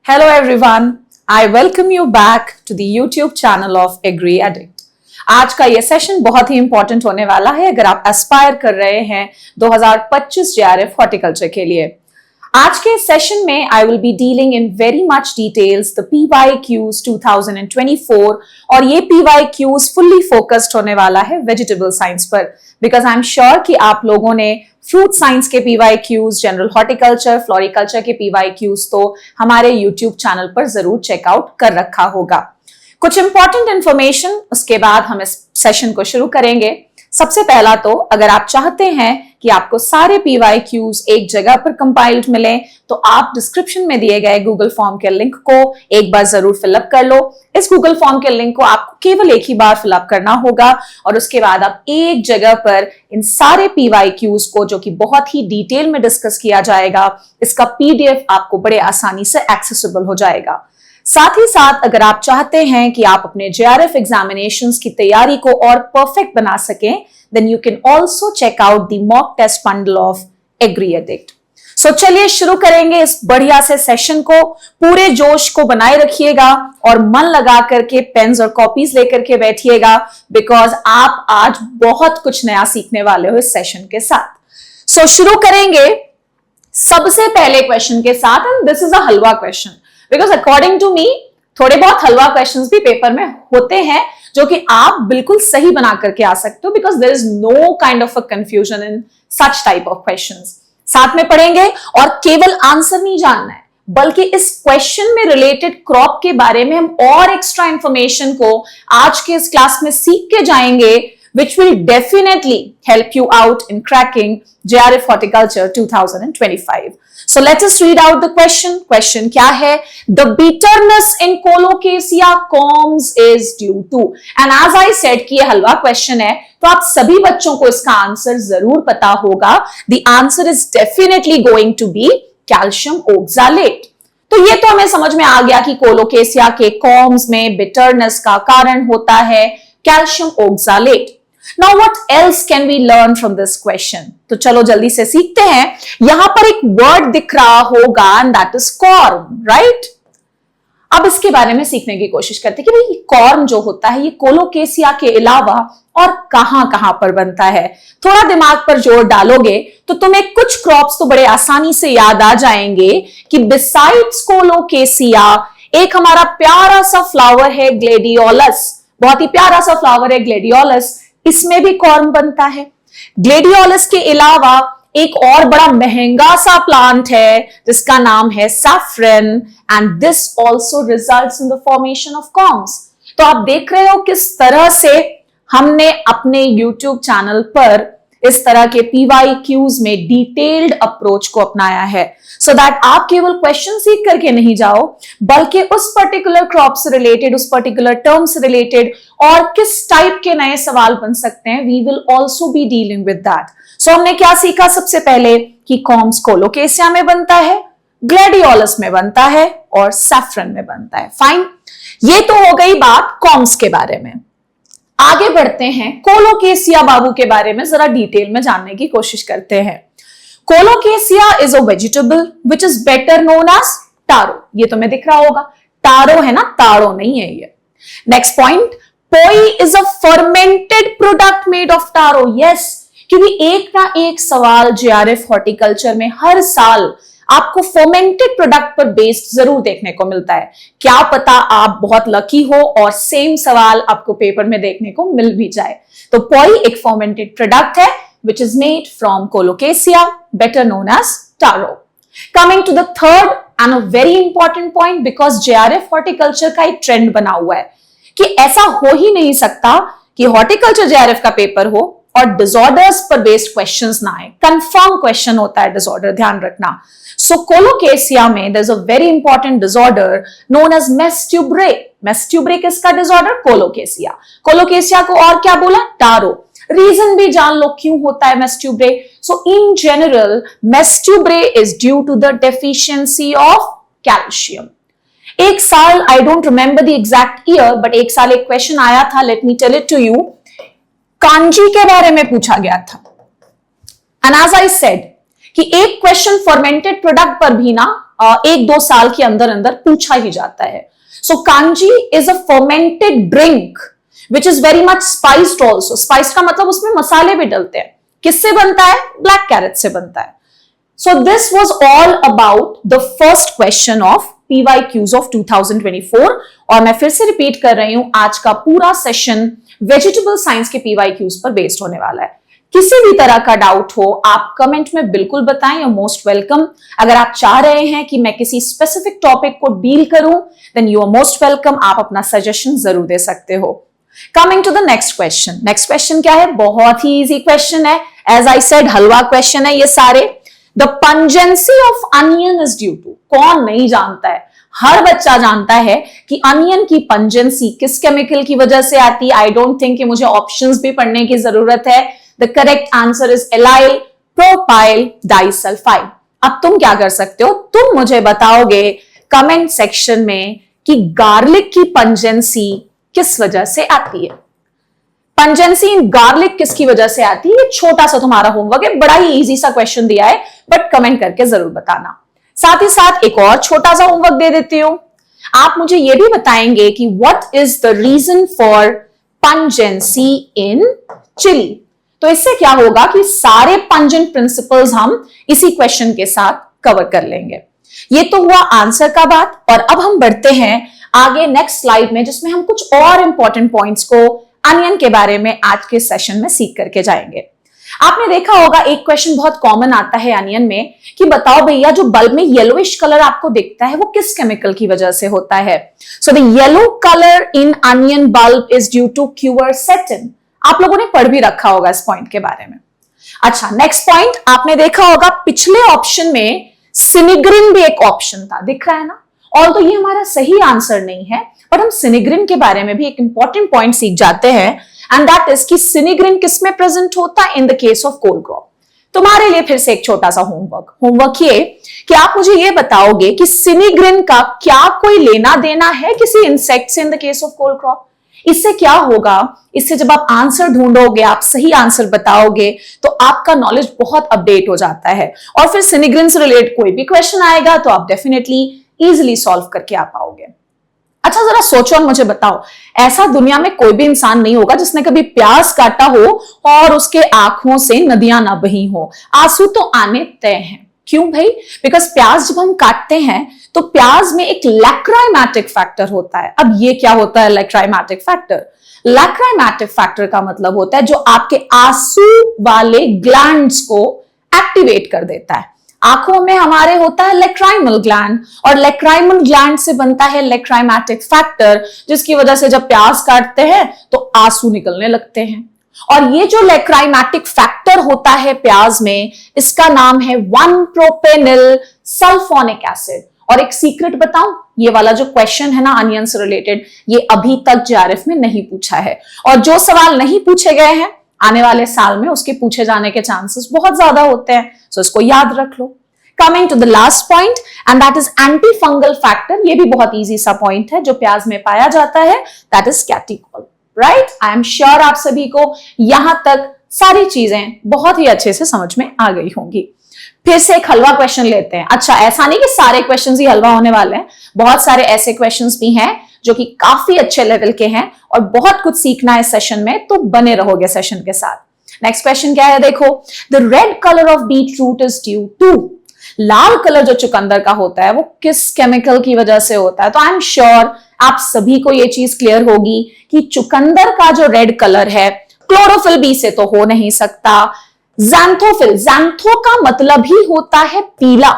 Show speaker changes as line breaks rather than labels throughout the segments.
Hello everyone, I welcome you back to the YouTube channel of Agri Addict। आज का ये session बहुत ही important होने वाला है अगर आप एस्पायर कर रहे हैं 2025 JRF हॉर्टिकल्चर के लिए। आज के सेशन में I will be dealing in very much details the PYQs 2024 और ये PYQs फुल्ली फोकस्ड होने वाला है वेजिटेबल साइंस पर, बिकॉज आई एम श्योर कि आप लोगों ने फ्रूट साइंस के PYQs, जनरल हॉर्टिकल्चर, फ्लोरिकल्चर के PYQs तो हमारे YouTube चैनल पर जरूर चेकआउट कर रखा होगा। कुछ इंपॉर्टेंट इंफॉर्मेशन, उसके बाद हम इस सेशन को शुरू करेंगे। सबसे पहला तो अगर आप चाहते हैं कि आपको सारे PYQs एक जगह पर कंपाइल्ड मिले तो आप डिस्क्रिप्शन में दिए गए गूगल फॉर्म के लिंक को एक बार जरूर फिलअप कर लो। इस गूगल फॉर्म के लिंक को आपको केवल एक ही बार फिलअप करना होगा और उसके बाद आप एक जगह पर इन सारे PYQs को, जो कि बहुत ही डिटेल में डिस्कस किया जाएगा, इसका PDF आपको बड़े आसानी से एक्सेसिबल हो जाएगा। साथ ही साथ अगर आप चाहते हैं कि आप अपने JRF एग्जामिनेशंस की तैयारी को और परफेक्ट बना सकें, then you can also check out the mock test bundle of Agri Addict। So चलिए शुरू करेंगे इस बढ़िया से सेशन को। पूरे जोश को बनाए रखिएगा और मन लगा करके पेन्स और कॉपीज लेकर के बैठिएगा, बिकॉज आप आज बहुत कुछ नया सीखने वाले हो इस सेशन के साथ। So शुरू करेंगे सबसे पहले क्वेश्चन के साथ, and this is a halwa question, because according to me थोड़े बहुत हलवा क्वेश्चंस भी पेपर में होते हैं जो कि आप बिल्कुल सही बना करके आ सकते हो, because there is no kind of a confusion in such type of questions. साथ में पढ़ेंगे और केवल आंसर नहीं जानना है, बल्कि इस क्वेश्चन में रिलेटेड क्रॉप के बारे में हम और एक्स्ट्रा इंफॉर्मेशन को आज के इस क्लास में सीख के जाएंगे, which will definitely help you out in cracking JRF Horticulture 2025. So let us read out the question. Question क्या है? The bitterness in Colocasia corms is due to. And as I said कि ये हलवा question है, तो आप सभी बच्चों को इसका आंसर जरूर पता होगा। The answer is definitely going to be calcium oxalate। तो ये तो हमें समझ में आ गया कि कोलोकेसिया के कॉर्म्स में बिटरनेस का कारण होता है calcium oxalate. Now what else can we learn from this question? तो चलो जल्दी से सीखते हैं। यहां पर एक वर्ड दिख रहा होगा and that is corm, right? अब इसके बारे में सीखने की कोशिश करते हैं कि भाई कॉर्म जो होता है ये कोलोकेसिया के अलावा और कहां पर बनता है। थोड़ा दिमाग पर जोर डालोगे तो तुम्हें कुछ क्रॉप्स तो बड़े आसानी से याद आ जाएंगे कि बिसाइड्स कोलोकेसिया एक हमारा प्यारा सा फ्लावर है ग्लेडियोलस, बहुत ही प्यारा सा फ्लावर है ग्लेडियोलस, इसमें भी कॉर्म बनता है। ग्लेडियोलस के अलावा एक और बड़ा महंगा सा प्लांट है जिसका नाम है saffron, and this also results in the formation of corms. तो आप देख रहे हो किस तरह से हमने अपने YouTube चैनल पर इस तरह के PYQs में डिटेल्ड अप्रोच को अपनाया है, सो दैट आप केवल क्वेश्चन सीख करके नहीं जाओ, बल्कि उस पर्टिकुलर क्रॉप से रिलेटेड, उस पर्टिकुलर टर्म से रिलेटेड और किस टाइप के नए सवाल बन सकते हैं, we will also be dealing with that. So हमने क्या सीखा? सबसे पहले कि कॉर्म्स कोलोकेसिया में बनता है, ग्लेडियोलस में बनता है और सैफरन में बनता है। फाइन, ये तो हो गई बात कॉर्म्स के बारे में। आगे बढ़ते हैं, कोलोकेसिया बाबू के बारे में जरा डिटेल में जानने की कोशिश करते हैं। Colocasia is a vegetable which is better known as taro. ये तुम्हें दिख रहा होगा, टारो है ना, तारो नहीं है ये। Next point, poi is a fermented product made of taro. Yes, क्योंकि एक ना एक सवाल JRF हॉर्टिकल्चर में हर साल आपको फर्मेंटेड प्रोडक्ट पर बेस्ड जरूर देखने को मिलता है। क्या पता आप बहुत लकी हो और सेम सवाल आपको पेपर में देखने को मिल भी जाए। तो पोई एक फर्मेंटेड प्रोडक्ट है which is made from Colocasia, better known as taro. Coming to the third and a very important point, because JRF horticulture का एक ट्रेंड बना हुआ है कि ऐसा हो ही नहीं सकता कि हॉर्टिकल्चर JRF का पेपर हो और डिसऑर्डर्स पर बेस्ड क्वेश्चंस ना आए। कंफर्म क्वेश्चन होता है डिसऑर्डर, ध्यान रखना। सो कोलोकेसिया में there is a very important disorder known as मेस्ट्यूब्रे। मेस्ट्यूब्रे किसका डिसऑर्डर? कोलोकेसिया। कोलोकेसिया को और क्या बोला? टारो। रीजन भी जान लो क्यों होता है मेस्ट्यूब्रे। सो इन जनरल मेस्ट्यूब्रे is due to the deficiency of calcium. एक साल, I don't remember the exact year, but एक साल एक क्वेश्चन आया था, let me tell it to you, kanji के बारे में पूछा गया था। एंड एज आई सेड कि एक क्वेश्चन फर्मेंटेड प्रोडक्ट पर भी ना एक दो साल के अंदर अंदर पूछा ही जाता है। So kanji is a fermented drink which is very much spiced also. Spiced का मतलब उसमें मसाले भी डलते हैं। किससे बनता है? ब्लैक कैरेट से बनता है। So this was all about the first question of PYQs of 2024 और मैं फिर से रिपीट कर रही हूं, आज का पूरा सेशन वेजिटेबल साइंस के PYQs पर बेस्ड होने वाला है। किसी भी तरह का डाउट हो आप कमेंट में बिल्कुल बताएं, you're most welcome। अगर आप चाह रहे हैं कि मैं किसी स्पेसिफिक टॉपिक को डील करूं then you are most welcome, आप अपना सजेशन जरूर दे सकते हो। Coming to the next question। Next question क्या है? बहुत ही इजी क्वेश्चन है। As I said halwa question है ये सारे। The pungency of onion is due to, कौन नहीं जानता है? हर बच्चा जानता है कि अनियन की पंजेंसी किस केमिकल की वजह से आती है। आई डोंट थिंक कि मुझे ऑप्शंस भी पढ़ने की जरूरत है। The correct answer is allyl propyl disulphide. अब तुम क्या कर सकते हो? तुम मुझे बताओगे कमेंट सेक्शन में कि गार्लिक की पंजेंसी किस वजह से आती है। पंजेंसी इन गार्लिक किसकी वजह से आती है? ये छोटा सा तुम्हारा होमवर्क है, बड़ा ही इजी सा क्वेश्चन दिया है, बट कमेंट करके जरूर बताना। साथ ही साथ एक और छोटा सा होमवर्क दे देती हूं। आप मुझे ये भी बताएंगे कि what is the reason for pungency in chilli. तो इससे क्या होगा कि सारे पंजेंट प्रिंसिपल्स हम इसी क्वेश्चन के साथ कवर कर लेंगे। ये तो हुआ आंसर का बात, और अब हम बढ़ते हैं आगे नेक्स्ट स्लाइड में, जिसमें हम कुछ और इंपॉर्टेंट पॉइंट्स को अनियन के बारे में आज के सेशन में सीख करके जाएंगे। आपने देखा होगा एक क्वेश्चन बहुत कॉमन आता है अनियन में कि बताओ भैया जो बल्ब में येलोइश कलर आपको दिखता है वो किस केमिकल की वजह से होता है। So the yellow colour in onion bulb is due to quercetin. आप लोगों ने पढ़ भी रखा होगा इस पॉइंट के बारे में। अच्छा, नेक्स्ट पॉइंट आपने देखा होगा पिछले ऑप्शन में सिनिग्रिन भी एक ऑप्शन था, दिख रहा है ना। और तो ये हमारा सही आंसर नहीं है, पर हम सिनिग्रिन के बारे में भी एक इंपॉर्टेंट पॉइंट सीख जाते हैं, एंड दैट इज कि सिनिग्रिन किस में प्रेजेंट होता है? In the case of cole crop. तुम्हारे लिए फिर से एक छोटा सा होमवर्क ये कि आप मुझे ये बताओगे कि सिनिग्रिन का क्या कोई लेना देना है किसी इंसेक्ट से in the case of cole crop. इससे क्या होगा? इससे जब आप आंसर ढूंढोगे, आप सही आंसर बताओगे, तो आपका नॉलेज बहुत अपडेट हो जाता है, और फिर सिनिग्रिन से रिलेटेड कोई भी क्वेश्चन आएगा तो आप डेफिनेटली इजिली सॉल्व करके आ पाओगे। अच्छा, जरा सोचो और मुझे बताओ, ऐसा दुनिया में कोई भी इंसान नहीं होगा जिसने कभी प्याज काटा हो और उसके आंखों से नदियां ना बही हो। आंसू तो आने तय हैं। क्यों भाई? बिकॉज प्याज जब हम काटते हैं तो प्याज में एक लैक्राइमैटिक फैक्टर होता है। अब ये क्या होता है लैक्राइमैटिक फैक्टर? लैक्राइमैटिक फैक्टर का मतलब होता है जो आपके आंसू वाले ग्लैंड्स को एक्टिवेट कर देता है। आंखों में हमारे होता है लैक्राइमल ग्लैंड, और लैक्राइमल ग्लैंड से बनता है लैक्राइमैटिक फैक्टर, जिसकी वजह से जब प्याज काटते हैं तो आंसू निकलने लगते हैं। और ये जो लैक्राइमैटिक फैक्टर होता है प्याज में, इसका नाम है 1-प्रोपेनिल सल्फोनिक एसिड। और एक सीक्रेट बताऊं, ये वाला जो क्वेश्चन है ना अनियन से रिलेटेड, ये अभी तक जेआरएफ में नहीं पूछा है, और जो सवाल नहीं पूछे गए हैं आने वाले साल में उसके पूछे जाने के चांसेस बहुत ज्यादा होते हैं। सो इसको याद रख लो। Coming to the last point, and that is anti fungal factor. ये भी बहुत इजी सा पॉइंट है जो प्याज में पाया जाता है, that is catechol. Right, I am sure आप सभी को यहां तक सारी चीजें बहुत ही अच्छे से समझ में आ गई होंगी। फिर से एक हलवा क्वेश्चन लेते हैं। अच्छा, ऐसा नहीं कि सारे क्वेश्चंस ही हलवा होने वाले हैं, बहुत सारे ऐसे क्वेश्चंस भी हैं जो कि काफी अच्छे लेवल के हैं और बहुत कुछ सीखना है सेशन में, तो बने रहोगे सेशन के साथ। नेक्स्ट क्वेश्चन क्या है देखो, the red colour of beet root is due to. लाल कलर जो चुकंदर का होता है वो किस केमिकल की वजह से होता है? तो आई एम श्योर आप सभी को ये चीज क्लियर होगी कि चुकंदर का जो रेड कलर है क्लोरोफिल बी से तो हो नहीं सकता। ज़ैंथोफिल, ज़ैंथो का मतलब ही होता है पीला।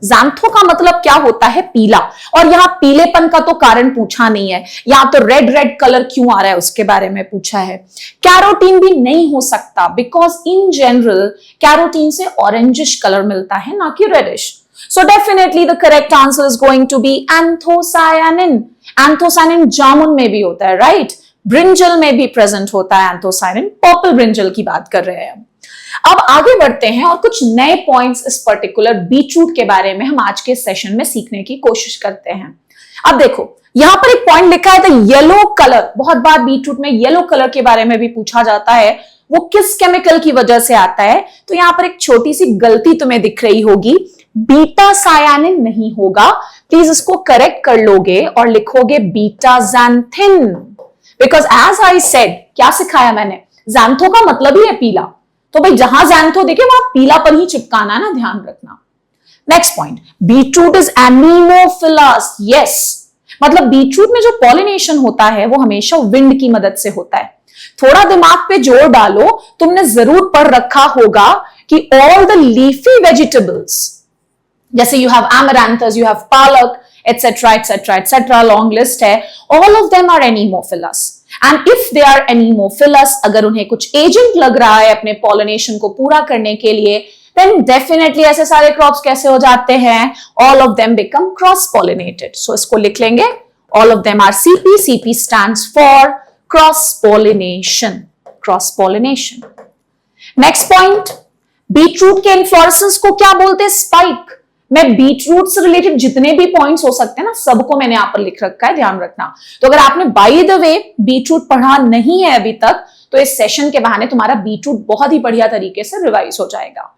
ज़ैंथो का मतलब क्या होता है? पीला। और यहां पीलेपन का तो कारण पूछा नहीं है, यहां तो रेड रेड कलर क्यों आ रहा है उसके बारे में पूछा है। कैरोटीन भी नहीं हो सकता, बिकॉज इन जनरल कैरोटीन से ऑरेंजिश कलर मिलता है, ना कि reddish. So definitely the correct answer is going to be anthocyanin. Anthocyanin जामुन में भी होता है, राइट? ब्रिंजल में भी प्रेजेंट होता है एंथोसायानिन, पर्पल ब्रिंजल की बात कर रहे हैं। अब आगे बढ़ते हैं और कुछ नए पॉइंट्स इस पर्टिकुलर बीटरूट के बारे में हम आज के सेशन में सीखने की कोशिश करते हैं। अब देखो यहां पर एक पॉइंट लिखा है द येलो कलर। बहुत बार बीटरूट में येलो कलर के बारे में भी पूछा जाता है, वो किस केमिकल की वजह से आता है? तो यहां पर एक छोटी सी गलती तुम्हें दिख रही होगी, बीटा सायानिन नहीं होगा, प्लीज इसको करेक्ट कर लोगे और लिखोगे betaxanthin, because as I said, क्या सिखाया मैंने, ज़ैंथो का मतलब ही है पीला, तो भाई जहां ज़ैंथो देखे वहां पीला पर ही चिपकाना ना, ध्यान रखना। Next point, beetroot is anemophilous, yes, मतलब बीटरूट में जो पॉलिनेशन होता है वो हमेशा विंड की मदद से होता है। थोड़ा दिमाग पे जोर डालो, तुमने जरूर पढ़ रखा होगा कि ऑल द लीफी वेजिटेबल्स, जैसे you have amaranthus, you have palak, etc etc etc, long list है, all of them are anemophilous. And if they are anemophilous, अगर उन्हें कुछ एजेंट लग रहा है अपने पॉलिनेशन को पूरा करने के लिए, देन डेफिनेटली ऐसे सारे क्रॉप्स कैसे हो जाते हैं, all of them become cross pollinated. So इसको लिख लेंगे, all of them are CP, CP stands for cross pollination, cross pollination. Next point, beetroot के इन्फ्लोरेसेंस को क्या बोलते हैं, स्पाइक। मैं बीटरूट से रिलेटेड जितने भी पॉइंट्स हो सकते हैं ना, सबको मैंने यहां पर लिख रखा है, ध्यान रखना। तो अगर आपने बाय द वे बीटरूट पढ़ा नहीं है अभी तक, तो इस सेशन के बहाने तुम्हारा बीटरूट बहुत ही बढ़िया तरीके से रिवाइज हो जाएगा।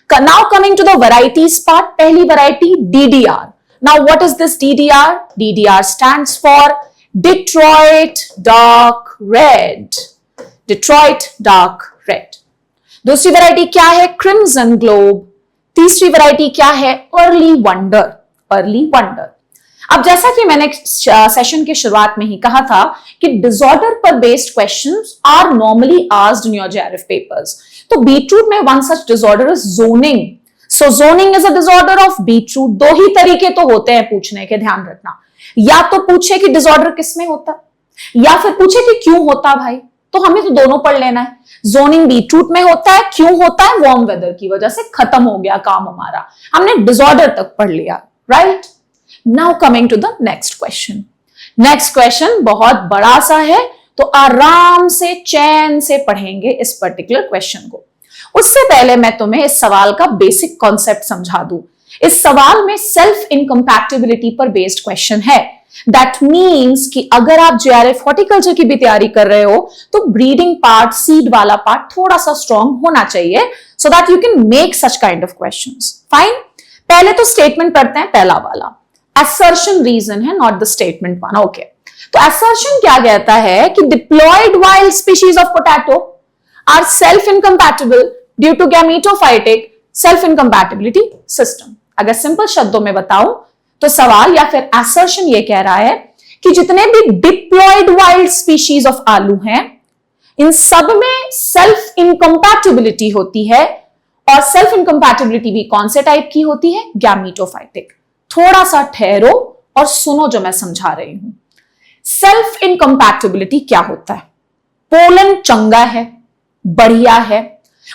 Now coming to the varieties part, पहली variety DDR। Now what is this DDR? DDR stands for Detroit dark red, Detroit dark red. दूसरी वैरायटी क्या है, क्रिम्सन ग्लोब। तीसरी वैरायटी क्या है, अर्ली वंडर, अर्ली वंडर। अब जैसा कि मैंने सेशन की शुरुआत में ही कहा था कि डिसऑर्डर पर based questions are normally asked in your JRF papers. तो बीटरूट में one such disorder is zoning. So zoning is a disorder of beetroot. दो ही तरीके तो होते हैं पूछने के, ध्यान रखना। या तो पूछे कि डिसऑर्डर किसमें होता, या फिर पूछे कि क्यों होता भाई, तो हमें तो दोनों पढ़ लेना है। जोनिंग बीटरूट में होता है, क्यों होता है, वार्म वेदर की वजह से, खत्म हो गया काम हमारा, हमने डिसऑर्डर तक पढ़ लिया, right. Now coming to the next question. Next question बहुत बड़ा सा है, तो आराम से चैन से पढ़ेंगे इस पर्टिकुलर क्वेश्चन को। उससे पहले मैं तुम्हें इस सवाल का बेसिक कॉन्सेप्ट समझा दूं। इस सवाल में सेल्फ इनकम्पैटिबिलिटी पर बेस्ड क्वेश्चन है। दैट मीन्स कि अगर आप जेआरएफ हॉर्टिकल्चर की भी तैयारी कर रहे हो, तो ब्रीडिंग पार्ट, सीड वाला पार्ट थोड़ा सा स्ट्रॉन्ग होना चाहिए, so that you can make such kind of questions. Fine, पहले तो स्टेटमेंट पढ़ते हैं, पहला वाला assertion रीजन है, not the statement one. Okay, तो assertion क्या कहता है कि diploid wild species of potato are self incompatible due to gametophytic self incompatibility system। अगर सिंपल शब्दों में बताऊं तो सवाल या फिर assertion ये कह रहा है कि जितने भी diploid wild species of आलू हैं, इन सब में सेल्फ इनकम्पैटिबिलिटी होती है, और सेल्फ इनकम्पैटिबिलिटी भी कौन से टाइप की होती है, गैमेटोफाइटिक। थोड़ा सा ठहरो और सुनो जो मैं समझा रही हूं। सेल्फ इनकम्पैटिबिलिटी क्या होता है, पोलन चंगा है, बढ़िया है,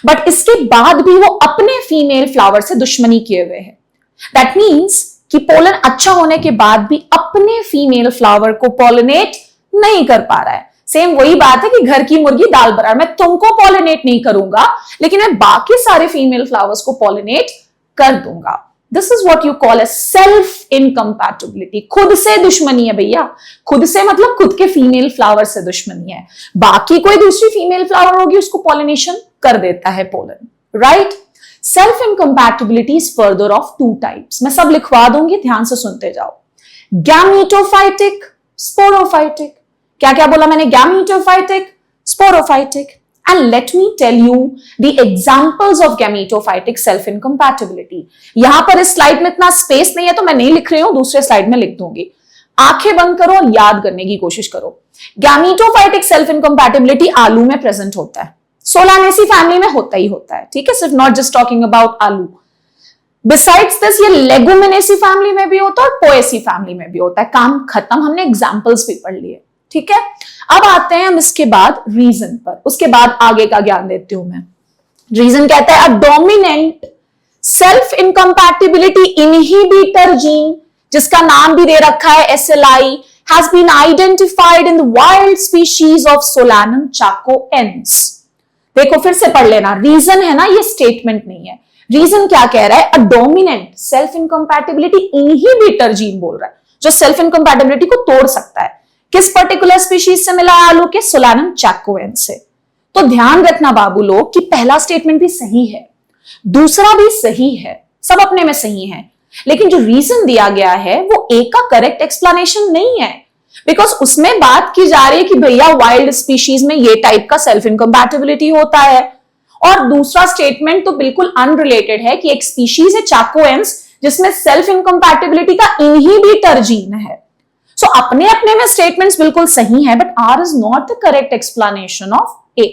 बट इसके बाद भी वो अपने फीमेल फ्लावर से दुश्मनी किए हुए है। दैट मीन्स कि पोलन अच्छा होने के बाद भी अपने फीमेल फ्लावर को पॉलिनेट नहीं कर पा रहा है। सेम वही बात है कि घर की मुर्गी दाल बराबर, मैं तुमको पॉलिनेट नहीं करूंगा, लेकिन मैं बाकी सारे फीमेल फ्लावर्स को पॉलिनेट कर दूंगा। This is what you call A self incompatibility. खुद से दुश्मनी है भैया, खुद से मतलब खुद के फीमेल फ्लावर से दुश्मनी है, बाकी कोई दूसरी फीमेल फ्लावर होगी उसको पॉलिनेशन कर देता है pollen, right. Self incompatibility is further of two types, मैं सब लिखवा दूंगी, ध्यान से सुनते जाओ। Gametophytic, sporophytic. क्या क्या बोला मैंने, gametophytic, sporophytic. And let me tell you the examples of gametophytic self incompatibility। यहां पर इस स्लाइड में इतना स्पेस नहीं है तो मैं नहीं लिख रही हूं, दूसरे स्लाइड में लिख दूंगी। आंखें बंद करो, याद करने की कोशिश करो। गैमेटोफाइटिक सेल्फ इनकम्पैटिबिलिटी आलू में प्रेजेंट होता है, सोलानेसी फैमिली में होता ही होता है, ठीक है, सिर्फ नॉट जस्ट टॉकिंग अबाउट आलू। बिसाइड्स दिस ये लेगुमिनेसी फैमिली में भी होता है और पोएसी फैमिली में भी होता है। काम खत्म, हमने एग्जाम्पल्स भी पढ़ लिए, ठीक है। अब आते हैं हम इसके बाद रीजन पर, उसके बाद आगे का ज्ञान देती हूं मैं। रीजन कहता है a dominant self incompatibility inhibitor gene, जिसका नाम भी दे रखा है SLI, has been identified in the wild species of Solanum chacoense। देखो फिर से पढ़ लेना, रीजन है ना, ये स्टेटमेंट नहीं है। रीजन क्या कह रहा है, a dominant self incompatibility inhibitor gene बोल रहा है, जो सेल्फ इनकम्पैटिबिलिटी को तोड़ सकता है। किस पर्टिकुलर स्पीशीज से मिला आलू के, सोलानम चाकोएंस से। तो ध्यान रखना बाबू लोग कि पहला स्टेटमेंट भी सही है, दूसरा भी सही है, सब अपने में सही है, लेकिन जो रीजन दिया गया है वो ए का करेक्ट एक्सप्लेनेशन नहीं है, बिकॉज उसमें बात की जा रही है कि भैया वाइल्ड स्पीशीज में ये टाइप का सेल्फ इनकम्पैटिबिलिटी होता है, और दूसरा स्टेटमेंट तो बिल्कुल अनरिलेटेड है कि एक स्पीशीज है चाकोएंस जिसमें सेल्फ इनकम्पैटिबिलिटी का इनहिबिटर जीन है। सो अपने अपने में स्टेटमेंट्स बिल्कुल सही है, but R is not the correct explanation of A.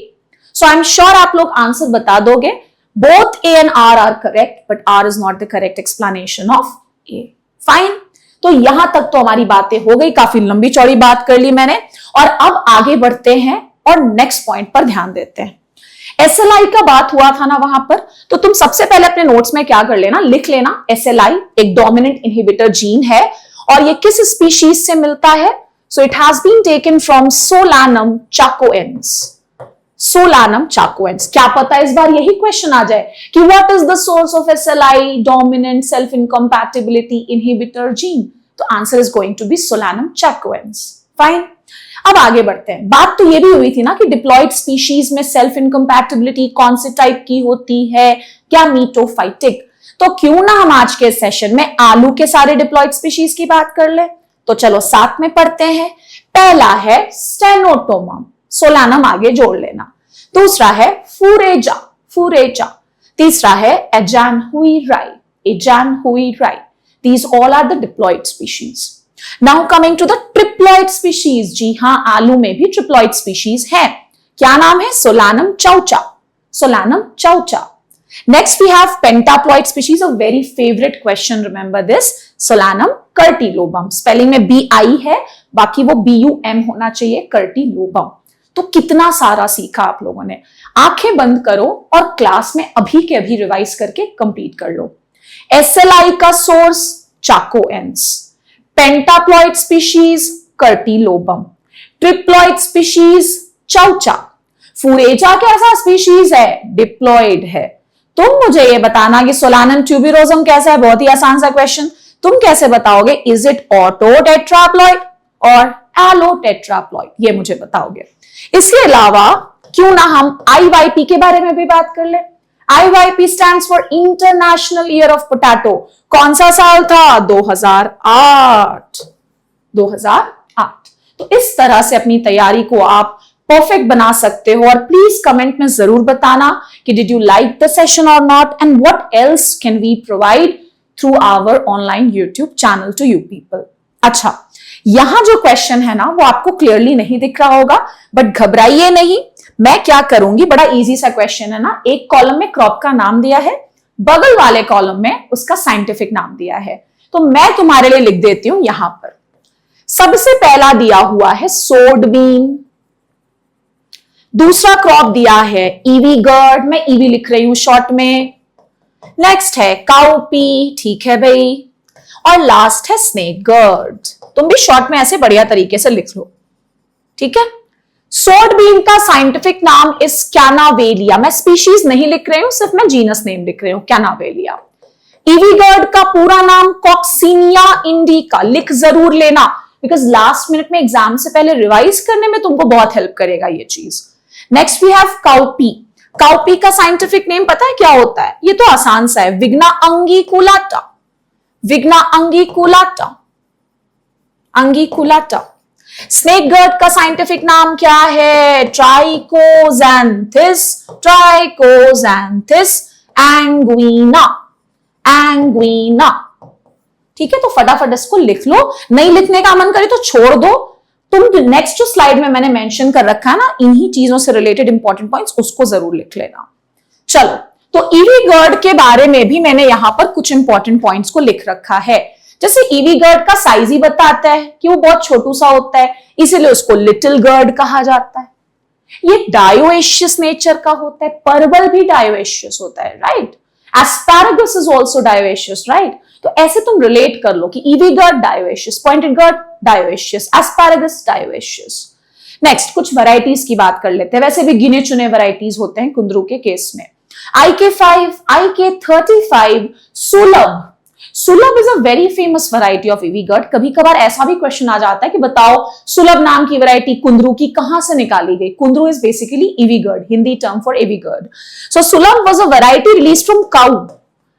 So I am sure आप लोग आंसर बता दोगे। Both A and R are correct, but R is not the correct explanation of A. Fine, तो यहां तक तो हमारी बातें हो गई, काफी लंबी चौड़ी बात कर ली मैंने, और अब आगे बढ़ते हैं और नेक्स्ट पॉइंट पर ध्यान देते हैं। SLI का बात हुआ था ना वहां पर, तो तुम सबसे पहले अपने नोट्स में क्या कर लेना, लिख लेना SLI एक डोमिनेंट इनहिबिटर जीन है, और ये किस स्पीशीज से मिलता है? So it has been taken from Solanum chacoense. Solanum chacoense, क्या पता इस बार यही क्वेश्चन आ जाए कि what is the source of SLI dominant self incompatibility inhibitor gene? तो answer is going to be Solanum chacoense. Fine, अब आगे बढ़ते हैं। बात तो ये भी हुई थी ना कि डिप्लॉयड स्पीशीज में सेल्फ इनकम्पैटिबिलिटी कौन से टाइप की होती है, क्या मीटोफाइटिक? तो क्यों ना हम आज के सेशन में आलू के सारे डिप्लॉयड स्पीशीज की बात कर ले। तो चलो साथ में पढ़ते हैं। पहला है स्टेनोटोमम, सोलानम आगे जोड़ लेना। दूसरा है फूरेजा, फूरेजा। तीसरा है एजानहुईराई, एजानहुईराई। These all are the diploid species. Now coming to the triploid species. जी हाँ, आलू में भी triploid species है। क्या नाम है? Solanum chaucha, Solanum chaucha. Next we have pentaploid species, a very favorite question, remember this, Solanum curtilobum. Spelling में BI है, बाकी वो BUM होना चाहिए, कर्टिलोबम। तो कितना सारा सीखा आप लोगों ने। आंखें बंद करो और क्लास में अभी के अभी रिवाइज करके कंप्लीट कर लो। SLI का सोर्स चाकोएंस, पेंटाप्लॉइड स्पीशीज कर्टिलोबम, ट्रिप्लॉइड स्पीशीज चाउचा, फूरेजा कैसा स्पीशीज है? डिप्लॉइड है। तुम मुझे ये बताना कि सोलानम ट्यूबिरोजम कैसा है? बहुत ही आसान सा क्वेश्चन। तुम कैसे बताओगे? इज इट ऑटो टेट्राप्लॉइड और एलो टेट्राप्लॉइड? ये मुझे बताओगे। इसके अलावा क्यों ना हम IYP के बारे में भी बात कर ले। IYP stands for international year of potato. कौन सा साल था? 2008, 2008। तो इस तरह से अपनी तैयारी को आप परफेक्ट बना सकते हो, और प्लीज कमेंट में जरूर बताना कि did you like the session और not, and what else can we provide through our online YouTube channel to you people. अच्छा, यहां जो क्वेश्चन है ना वो आपको क्लियरली नहीं दिख रहा होगा, बट घबराइए नहीं। मैं क्या करूंगी, बड़ा इजी सा क्वेश्चन है ना। एक कॉलम में क्रॉप का नाम दिया है, बगल वाले कॉलम में उसका साइंटिफिक नाम दिया है, तो मैं तुम्हारे लिए लिख देती हूं यहां पर। सबसे पहला दिया हुआ है सोड बीन, दूसरा क्रॉप दिया है ईवी गर्ड, मैं ईवी लिख रही हूं शॉर्ट में। नेक्स्ट है काउपी, ठीक है भाई, और लास्ट है स्नेक गर्ड। तुम भी शॉर्ट में ऐसे बढ़िया तरीके से लिख लो, ठीक है। सोड बीन का साइंटिफिक नाम इज कैनावेलिया। मैं स्पीशीज नहीं लिख रही हूं, सिर्फ मैं जीनस नेम लिख रही हूं, कैनावेलिया। ईवी गर्ड का पूरा नाम कॉक्सीनिया इंडिका, लिख जरूर लेना, बिकॉज लास्ट मिनट में एग्जाम से पहले रिवाइज करने में तुमको बहुत हेल्प करेगा ये चीज। Next we have cowpea. Cowpea का साइंटिफिक नेम पता है क्या होता है? ये तो आसान सा है, विग्ना अंगिकुलाटा, विग्ना अंगिकुलाटा, अंगिकुलाटा। स्नेक गर्ड का साइंटिफिक नाम क्या है? ट्राइकोजैंथिस, ट्राइकोजैंथिस एंग्विना, एंग्विना। ठीक है, तो फटाफट इसको लिख लो। नहीं लिखने का मन करे तो छोड़ दो। तुम नेक्स्ट जो स्लाइड में मैंने मेंशन कर रखा है ना, इन्हीं चीजों से रिलेटेड इंपॉर्टेंट पॉइंट्स, उसको जरूर लिख लेना। चलो, तो ईवी गर्ड के बारे में भी मैंने यहां पर कुछ इंपॉर्टेंट पॉइंट्स को लिख रखा है। जैसे ईवी गर्ड का साइज ही बताता है कि वो बहुत छोटू सा होता है, इसीलिए उसको लिटिल गर्ड कहा जाता है। ये डायोएशियस नेचर का होता है, परवल भी डायोएशियस होता है, right. Asparagus is also dioecious, right. तो ऐसे तुम रिलेट कर लो कि ivy gourd dioecious, pointed gourd dioecious, asparagus dioecious. Next कुछ वैरायटीज की बात कर लेते हैं। वैसे भी गिने चुने वैरायटीज होते हैं कुंदरू के केस में। IK5, IK35, Sulabh. Sulabh is a very famous variety of ivy gourd. कभी कभार ऐसा भी क्वेश्चन आ जाता है कि बताओ सुलभ नाम की वैरायटी कुंदरू की कहां से निकाली गई। Kundru is basically ivy gourd, Hindi term for ivy gourd. So Sulabh was a variety released from KAU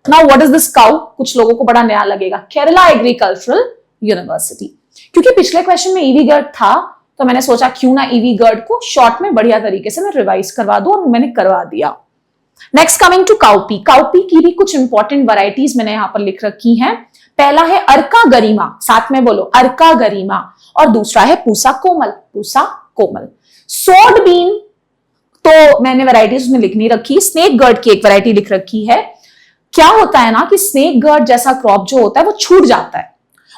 now what is this KAU? कुछ लोगों को बड़ा नया लगेगा, केरला एग्रीकल्चरल यूनिवर्सिटी। क्योंकि पिछले क्वेश्चन में ईवी गर्ड था तो मैंने सोचा क्यों ना ईवी गर्ड को शॉर्ट में बढ़िया तरीके से मैं रिवाइज करवा दूं, और मैंने करवा दिया। Next coming to cowpea. Cowpea की भी कुछ इंपॉर्टेंट वैरायटीज मैंने यहां पर लिख रखी हैं। पहला है अर्का गरिमा, साथ में बोलो अर्का गरिमा, और दूसरा है पूसा कोमल, पूसा कोमल। सोड बीन तो मैंने वैरायटीज में लिख नहीं रखी। स्नेक गर्ड की एक वैरायटी लिख रखी है। क्या होता है ना कि स्नेक गर्ड जैसा क्रॉप जो होता है वो छूट जाता है,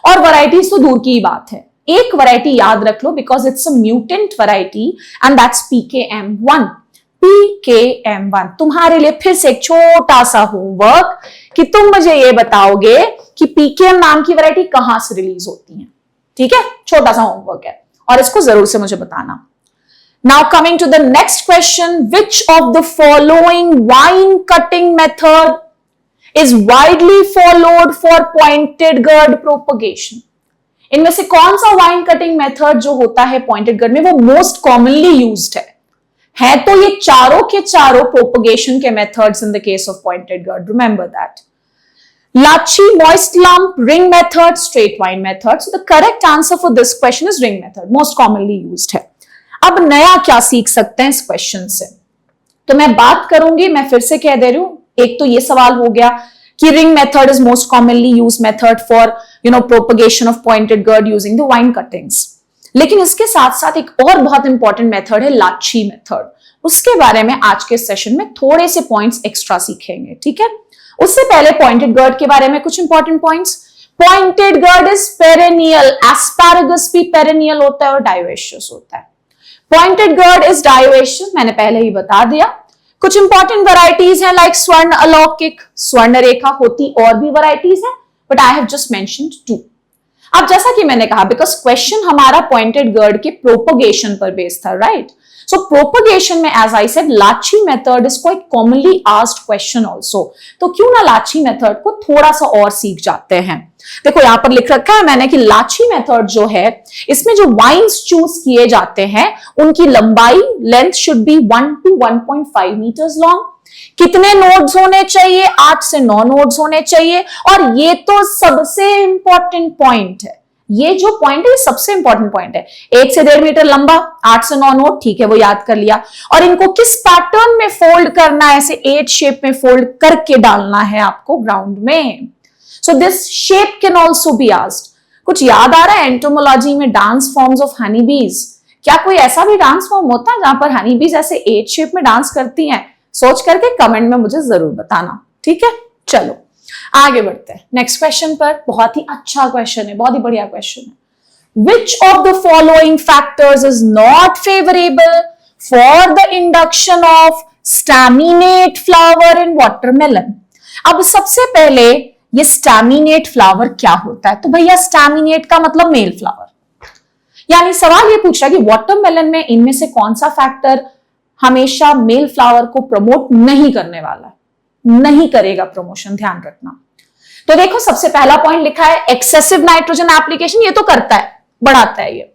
और वैरायटीज तो दूर की ही बात है। एक वैरायटी याद रख लो because it's a mutant variety and that's PKM1। PKM1 तुम्हारे लिए फिर से एक छोटा सा होमवर्क कि तुम मुझे ये बताओगे कि PKM नाम की वैरायटी कहां से रिलीज होती है। ठीक है, छोटा सा होमवर्क है और इसको जरूर से मुझे बताना। Now coming to the next question, which of the following vine cutting method is widely followed for pointed gourd propagation? इनमें से कौन सा वाइन कटिंग मेथड जो होता है पॉइंटेड गोर्ड में वो मोस्ट कॉमनली यूज्ड है तो ये चारों के चारों प्रोपगेशन के methods in the case of pointed gourd. Remember that. लाची, moist lump, ring method, straight vine method. So the correct answer for this question is ring method, most commonly used है। अब नया क्या सीख सकते हैं इस क्वेश्चन से, तो मैं बात करूंगी, मैं फिर से कह दे रही हूं। एक तो ये सवाल हो गया कि ring method is most commonly used method for propagation of pointed gourd using the wine cuttings. लेकिन इसके साथ साथ एक और बहुत इंपॉर्टेंट मेथड है लाची मेथड। उसके बारे में आज के सेशन में थोड़े से पॉइंट्स एक्स्ट्रा सीखेंगे। ठीक है, उससे पहले पॉइंटेड गोर्ड के बारे में कुछ important points. Pointed gourd is perennial, asparagus भी पेरेनियल होता है और डायोइशियस होता है। पॉइंटेड गोर्ड इज डायोइशियस, मैंने पहले ही बता दिया। कुछ इंपॉर्टेंट वैरायटीज हैं लाइक स्वर्ण अलौकिक, स्वर्ण रेखा, होती और भी वैरायटीज हैं but I have just mentioned 2। अब जैसा कि मैंने कहा बिकॉज क्वेश्चन हमारा पॉइंटेड गोर्ड के प्रोपगेशन पर बेस्ड था, राइट? सो प्रोपगेशन में एज आई सेड लाची method is quite commonly asked question also. तो क्यों ना लाची मेथड को थोड़ा सा और सीख जाते हैं। देखो यहां पर लिख रखा है मैंने कि लाची मेथड जो है इसमें जो वाइन्स चूज किए जाते हैं उनकी लंबाई, length should be 1 to 1.5 metres long. कितने नोड्स होने चाहिए? 8 से 9 नोड्स होने चाहिए। और ये तो सबसे इंपॉर्टेंट पॉइंट है, ये जो पॉइंट है ये सबसे इंपॉर्टेंट पॉइंट है। 1 से 1.5 मीटर लंबा, 8 से 9 नोड, ठीक है वो याद कर लिया। और इनको किस पैटर्न में फोल्ड करना है? ऐसे 8 शेप में फोल्ड करके डालना है आपको ग्राउंड में। So this shape can also be asked. कुछ याद आ रहा है एंटोमोलॉजी में डांस फॉर्म्स ऑफ हनी बीज? क्या कोई ऐसा भी डांस फॉर्म होता है जहां पर हनी बीज ऐसे 8 शेप में डांस करती हैं? सोच करके कमेंट में मुझे जरूर बताना। ठीक है, चलो आगे बढ़ते हैं नेक्स्ट क्वेश्चन पर। बहुत ही अच्छा क्वेश्चन है, बहुत ही बढ़िया क्वेश्चन है। Which of the following factors is not favorable for the induction of staminate flower in watermelon? अब सबसे पहले ये स्टैमिनेट फ्लावर क्या होता है? तो भैया स्टैमिनेट का मतलब मेल फ्लावर, यानी सवाल ये पूछ रहा है कि वाटरमेलन में इनमें से कौन सा फैक्टर हमेशा मेल फ्लावर को प्रमोट नहीं करने वाला है, नहीं करेगा प्रमोशन, ध्यान रखना। तो देखो सबसे पहला पॉइंट लिखा है एक्सेसिव नाइट्रोजन एप्लीकेशन, ये तो करता है, बढ़ाता है। ये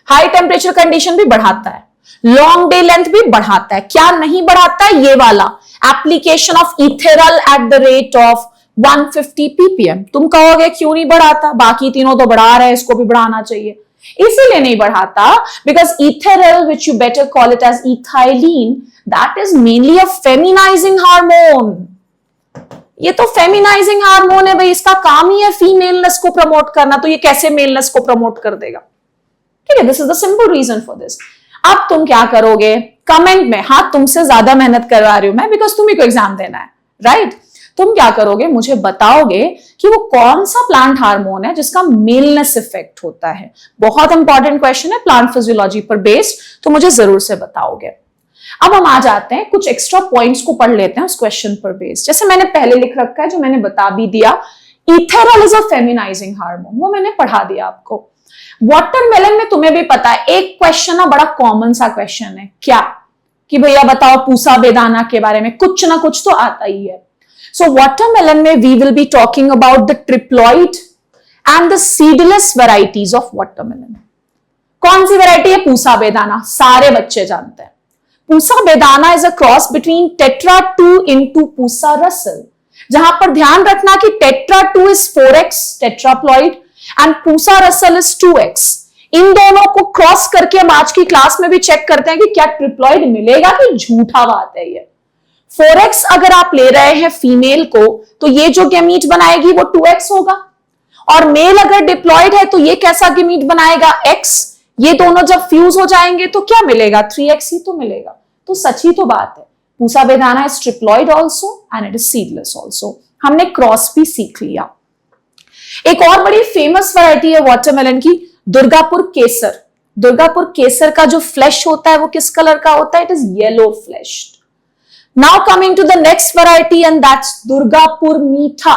हाई टेम्परेचर कंडीशन भी बढ़ाता है, लॉन्ग डे लेंथ भी बढ़ाता है। क्या नहीं बढ़ाता है? ये वाला application of ethrel at the rate of 150 ppm। तुम कहोगे क्यों नहीं बढ़ाता, बाकी तीनों तो बढ़ा रहे हैं, इसको भी बढ़ाना चाहिए। इसीलिए नहीं बढ़ाता because ethrel which you better call it as ethylene, that is mainly a feminising hormone. ये तो फेमिनाइजिंग हार्मोन है भाई, इसका काम ही है फीमेलनेस को प्रमोट करना, तो ये कैसे मेलनेस को प्रमोट कर देगा? ठीक है, this is the simple reason for this. अब तुम क्या करोगे कमेंट में, हाँ तुमसे ज्यादा मेहनत करवा रही हूं मैं बिकॉज तुम्ही को एग्जाम देना है, राइट? तुम क्या करोगे, मुझे बताओगे कि वो कौन सा प्लांट हार्मोन है जिसका मेलनेस इफेक्ट होता है। बहुत इंपॉर्टेंट क्वेश्चन है, प्लांट फिजियोलॉजी पर बेस्ड, तो मुझे जरूर से बताओगे। अब हम आ जाते हैं कुछ एक्स्ट्रा पॉइंट्स को पढ़ लेते हैं उस क्वेश्चन पर बेस्ड। जैसे मैंने पहले लिख रखा है, जो मैंने बता भी दिया, ethereal is a feminising hormone, वो मैंने पढ़ा दिया आपको। वाटरमेलन में तुम्हें भी पता है एक क्वेश्चन ना बड़ा कॉमन सा क्वेश्चन है, क्या कि भैया बताओ पूसा बेदाना के बारे में, कुछ ना कुछ तो आता ही है। So watermelon में we will be talking about the triploid and the seedless varieties of watermelon. कौन सी वैरायटी है? पूसा बेदाना, सारे बच्चे जानते हैं। पूसा बेदाना is a cross between tetra 2 into Pusa Russell जहां पर ध्यान रखना कि tetra 2 is 4x tetraploid and Pusa Russell is 2x। इन दोनों को क्रॉस करके हम आज की क्लास में भी चेक करते हैं कि क्या ट्रिप्लॉइड मिलेगा कि झूठा बात है ये। 4x अगर आप ले रहे हैं फीमेल को तो ये जो गैमीट बनाएगी वो 2x होगा, और मेल अगर डिप्लॉइड है तो ये कैसा गैमीट बनाएगा x। ये दोनों जब फ्यूज हो जाएंगे तो क्या मिलेगा, 3x ही तो मिलेगा। तो सच ही तो बात है, पूसा बेदाना is triploid also and it is seedless also. हमने क्रॉस भी सीख लिया। एक और बड़ी फेमस वैरायटी है वाटरमेलन की, दुर्गापुर केसर। दुर्गापुर केसर का जो फ्लैश होता है वो किस कलर का होता है, it is yellow fleshed. Now coming to the next variety and that's Durgapur Meetha.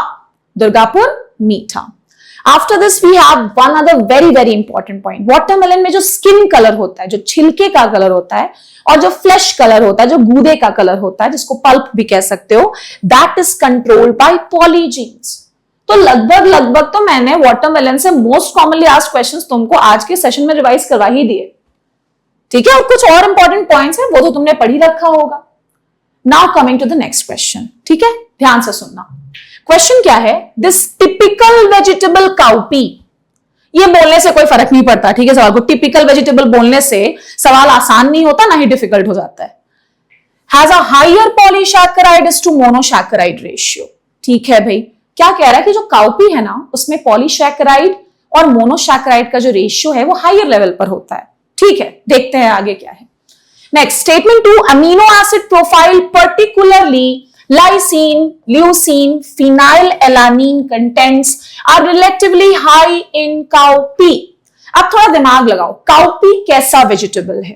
Durgapur Meetha. After this we have one other very very important point. Watermelon में जो स्किन कलर होता है, जो छिलके का कलर होता है, और जो फ्लैश कलर होता है, जो गूदे का कलर होता है, जिसको पल्प भी कह सकते हो, that is controlled by polygenes. तो लगभग तो मैंने वाटरमेलन से मोस्ट कॉमनली आस्क्ड क्वेश्चंस तुमको आज के सेशन में रिवाइज करवा ही दिए, ठीक है। और कुछ और इंपॉर्टेंट पॉइंट्स हैं वो तो तुमने पढ़ ही रखा होगा। Now coming to the next question, ठीक है, ध्यान से सुनना। क्वेश्चन क्या है, दिस टिपिकल वेजिटेबल काउपी। ये बोलने से कोई फर्क नहीं पड़ता, ठीक है। सवाल को टिपिकल वेजिटेबल बोलने से सवाल आसान नहीं होता, ना ही डिफिकल्ट हो जाता है। Has a higher polysaccharide is to monosaccharide ratio. ठीक है भाई, क्या कह रहा है कि जो काउपी है ना उसमें पॉलीसैकेराइड और मोनोसैकेराइड का जो रेशियो है वो हायर लेवल पर होता है। ठीक है, देखते हैं आगे क्या है। Next statement 2, amino acid profile particularly lysine, leucine, phenylalanine contents are relatively high in cowpea। अब थोड़ा दिमाग लगाओ, काउपी कैसा वेजिटेबल है?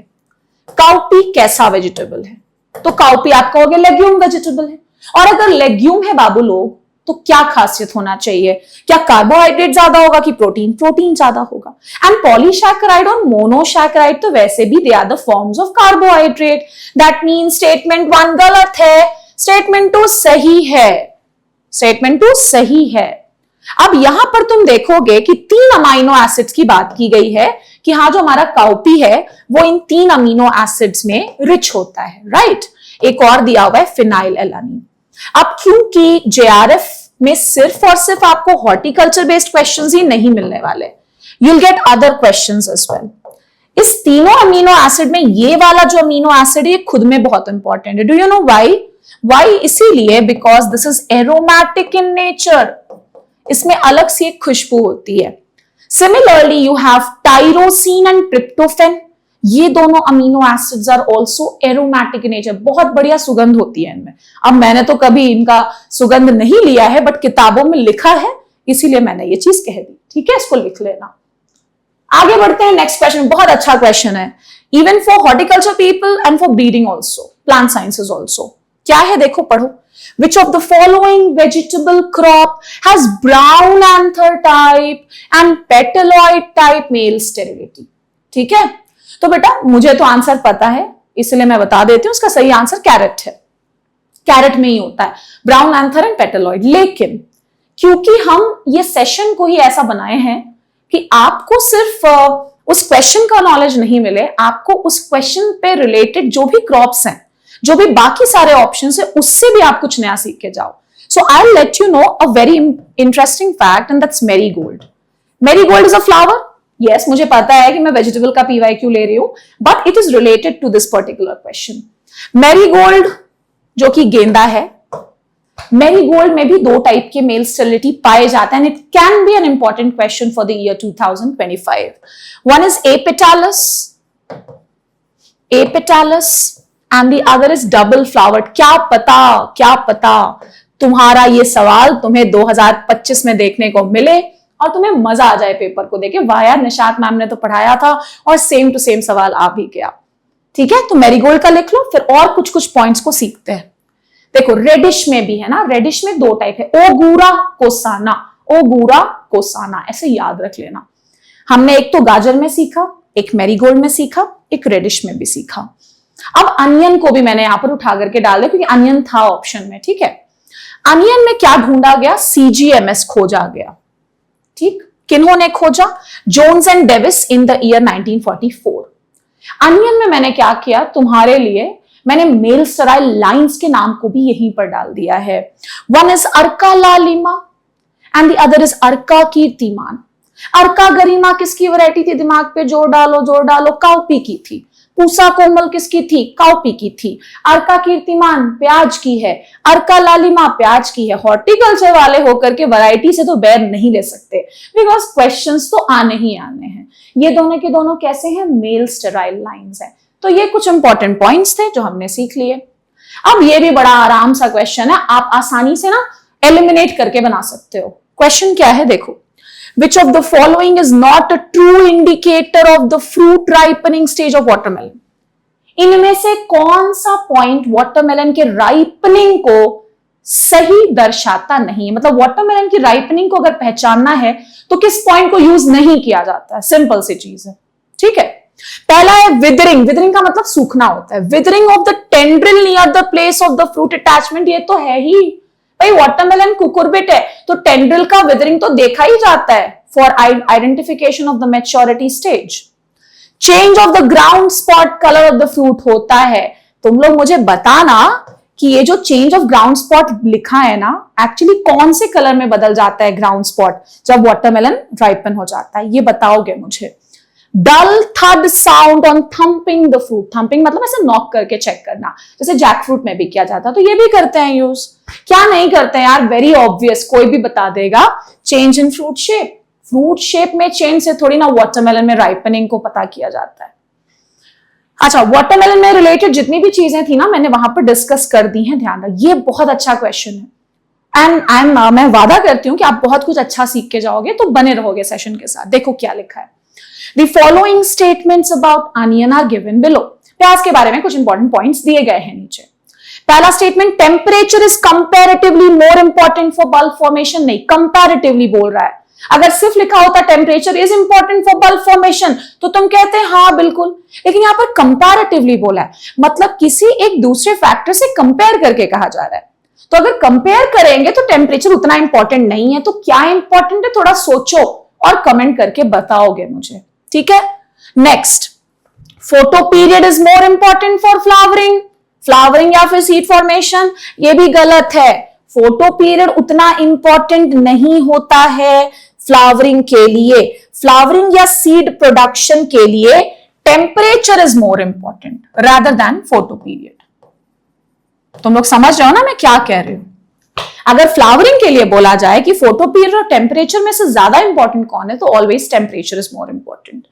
काउपी कैसा वेजिटेबल है? तो काउपी आप कहोगे लेग्यूम वेजिटेबल है। और अगर लेग्यूम है बाबू लोग तो क्या खासियत होना चाहिए? क्या कार्बोहाइड्रेट ज्यादा होगा कि प्रोटीन? प्रोटीन ज्यादा होगा। एंड पॉलीसैकेराइड और मोनोसैकेराइड तो वैसे भी they are the forms of carbohydrate. That means statement 1 गलत है, स्टेटमेंट 2 सही है। स्टेटमेंट 2 सही है। अब यहां पर तुम देखोगे कि 3 अमीनो एसिड्स की बात की गई है कि हाँ जो हमारा काउपी है वो इन 3 अमीनो एसिड्स में रिच होता है, राइट। एक और दिया हुआ है फिनाइलएलानिन। अब क्योंकि जेआरएफ में सिर्फ और सिर्फ आपको हॉर्टिकल्चर बेस्ड क्वेश्चंस ही नहीं मिलने वाले, you will get other questions as well. इस तीनों अमीनो एसिड में ये वाला जो अमीनो एसिड है खुद में बहुत इंपॉर्टेंट है। Do you know why? Why? इसीलिए because this is aromatic in nature. इसमें अलग सी एक खुशबू होती है। Similarly you have tyrosine and tryptophan. ये दोनों amino acids are also aromatic in nature. बहुत बढ़िया सुगंध होती है इनमें। अब मैंने तो कभी इनका सुगंध नहीं लिया है, बट किताबों में लिखा है, इसीलिए मैंने ये चीज कह दी। ठीक है, इसको लिख लेना। आगे बढ़ते हैं, नेक्स्ट क्वेश्चन बहुत अच्छा क्वेश्चन है, even for horticulture people and for breeding also, plant sciences also. क्या है देखो, पढ़ो। Which of the following vegetable crop has brown anther type and petaloid type male sterility? ठीक है, तो बेटा मुझे तो आंसर पता है, इसलिए मैं बता देती हूं। उसका सही आंसर कैरेट है। कैरेट में ही होता है ब्राउन एंथर एंड पेटलॉइड। लेकिन क्योंकि हम ये सेशन को ही ऐसा बनाए हैं कि आपको सिर्फ उस क्वेश्चन का नॉलेज नहीं मिले, आपको उस क्वेश्चन पे रिलेटेड जो भी क्रॉप्स हैं, जो भी बाकी सारे ऑप्शंस है, उससे भी आप कुछ नया सीख के जाओ। So I will let you know a very interesting fact and that's marigold. Marigold is a flower. Yes, मुझे पता है कि मैं वेजिटेबल का पीवाईक्यू ले रही हूं, but it is related to this particular question. Marigold जो कि गेंदा है, मैरीगोल्ड में भी 2 टाइप के मेल स्टेरिलिटी पाए जाते हैं and it can be an important question for the year 2025। One is apetalous and the other is double flowered। क्या पता तुम्हारा ये सवाल तुम्हें 2025 में देखने को मिले और तुम्हें मजा आ जाए पेपर को देखे। वाह यार, निशात मैम ने तो पढ़ाया था और सेम टू सेम सवाल आ भी गया। ठीक है, तो मैरीगोल्ड का लिख लो, फिर और कुछ पॉइंट्स को सीखते हैं। देखो रेडिश में भी है ना, रेडिश में 2 टाइप है, ओगूरा कोसाना, ऐसे याद रख लेना। हमने एक तो गाजर में सीखा, एक मैरीगोल्ड में सीखा, एक रेडिश में भी सीखा। अब अनियन को भी मैंने यहां पर उठा करके डाल दिया क्योंकि अनियन था ऑप्शन में। ठीक है, अनियन में क्या ढूंढा गया? CGMS खोजा गया। ठीक, किन्होंने खोजा? Jones and Davis in the year 1944। Onion में मैंने क्या किया, तुम्हारे लिए मैंने मेल स्टेराइल लाइन्स के नाम को भी यहीं पर डाल दिया है। वन इज अर्का लालिमा एंड द अदर इज अर्का कीर्तिमान। अर्का गरिमा किसकी वैरायटी थी? दिमाग पे जोर डालो, काउपी की थी। पूसा कोमल किसकी थी? काउपी की थी। अर्का कीर्तिमान प्याज की है, अर्का लालिमा प्याज की है। हॉर्टिकल्चर वाले होकर के वैरायटी से तो बैर नहीं ले सकते, बिकॉज क्वेश्चंस तो आने ही आने हैं। ये दोनों के दोनों कैसे हैं? मेल स्टेराइल लाइन्स हैं। तो ये कुछ इंपॉर्टेंट पॉइंट्स थे जो हमने सीख लिए। अब ये भी बड़ा आराम सा क्वेश्चन है, आप आसानी से ना एलिमिनेट करके बना सकते हो। क्वेश्चन क्या है देखो, Which of the following is not a true indicator of the fruit ripening stage of watermelon? इनमें से कौन सा पॉइंट वाटरमेलन के राइपनिंग को सही दर्शाता नहीं है? मतलब वाटरमेलन की राइपनिंग को अगर पहचानना है तो किस पॉइंट को यूज नहीं किया जाता है? सिंपल सी चीज है, ठीक है। पहला है विदरिंग। विदरिंग का मतलब सूखना होता है। Withering of the tendril near the place of the fruit attachment, ये तो है ही भाई, वाटरमेलन कुकुरबिट है तो टेंड्रिल का विदरिंग तो देखा ही जाता है for identification of the maturity stage. Change of the ground spot colour of the fruit होता है। तुम लोग मुझे बताना कि ये जो चेंज ऑफ ग्राउंड स्पॉट लिखा है ना, एक्चुअली कौन से कलर में बदल जाता है ग्राउंड स्पॉट जब वाटरमेलन राइपन हो जाता है, ये बताओगे मुझे। डल थड sound on thumping the fruit. Thumping मतलब ऐसे नॉक करके चेक करना, जैसे जैक फ्रूट में भी किया जाता है, तो ये भी करते हैं यूज। क्या नहीं करते हैं यार? वेरी ऑब्वियस, कोई भी बता देगा। Change in fruit shape. Fruit shape में चेंज से थोड़ी ना वाटरमेलन में राइपनिंग को पता किया जाता है। अच्छा, वाटरमेलन में रिलेटेड जितनी भी चीजें थी ना, मैंने वहां पर डिस्कस कर दी हैं, ध्यान रख। ये बहुत अच्छा क्वेश्चन है एंड मैं वादा करती हूं कि आप बहुत कुछ अच्छा सीख के जाओगे, तो बने रहोगे सेशन के साथ। देखो क्या लिखा है। The following statements about onion are given below. प्याज के बारे में कुछ इंपॉर्टेंट पॉइंट्स दिए गए हैं नीचे। पहला statement, temperature is comparatively more important for bulb formation. नहीं, कंपैरेटिवली बोल रहा है। अगर सिर्फ लिखा होता temperature is important for bulb formation तो तुम कहते हैं हाँ बिल्कुल, लेकिन यहां पर कंपैरेटिवली बोला है, मतलब किसी एक दूसरे फैक्टर से कंपेयर करके कहा जा रहा है। तो अगर कंपेयर करेंगे तो टेम्परेचर उतना इंपॉर्टेंट नहीं है, तो क्या इंपॉर्टेंट है थोड़ा सोचो और कमेंट करके बताओगे मुझे, ठीक है। Next, photo period is more important for flowering. Flowering या फिर सीड फॉर्मेशन, ये भी गलत है। फोटो पीरियड उतना इंपॉर्टेंट नहीं होता है फ्लावरिंग के लिए। फ्लावरिंग या सीड प्रोडक्शन के लिए temperature is more important rather than photo period. तुम लोग समझ रहे हो ना मैं क्या कह रही हूं? अगर फ्लावरिंग के लिए बोला जाए कि फोटो पीरियड और टेम्परेचर में से ज्यादा इंपॉर्टेंट कौन है, तो always temperature is more important,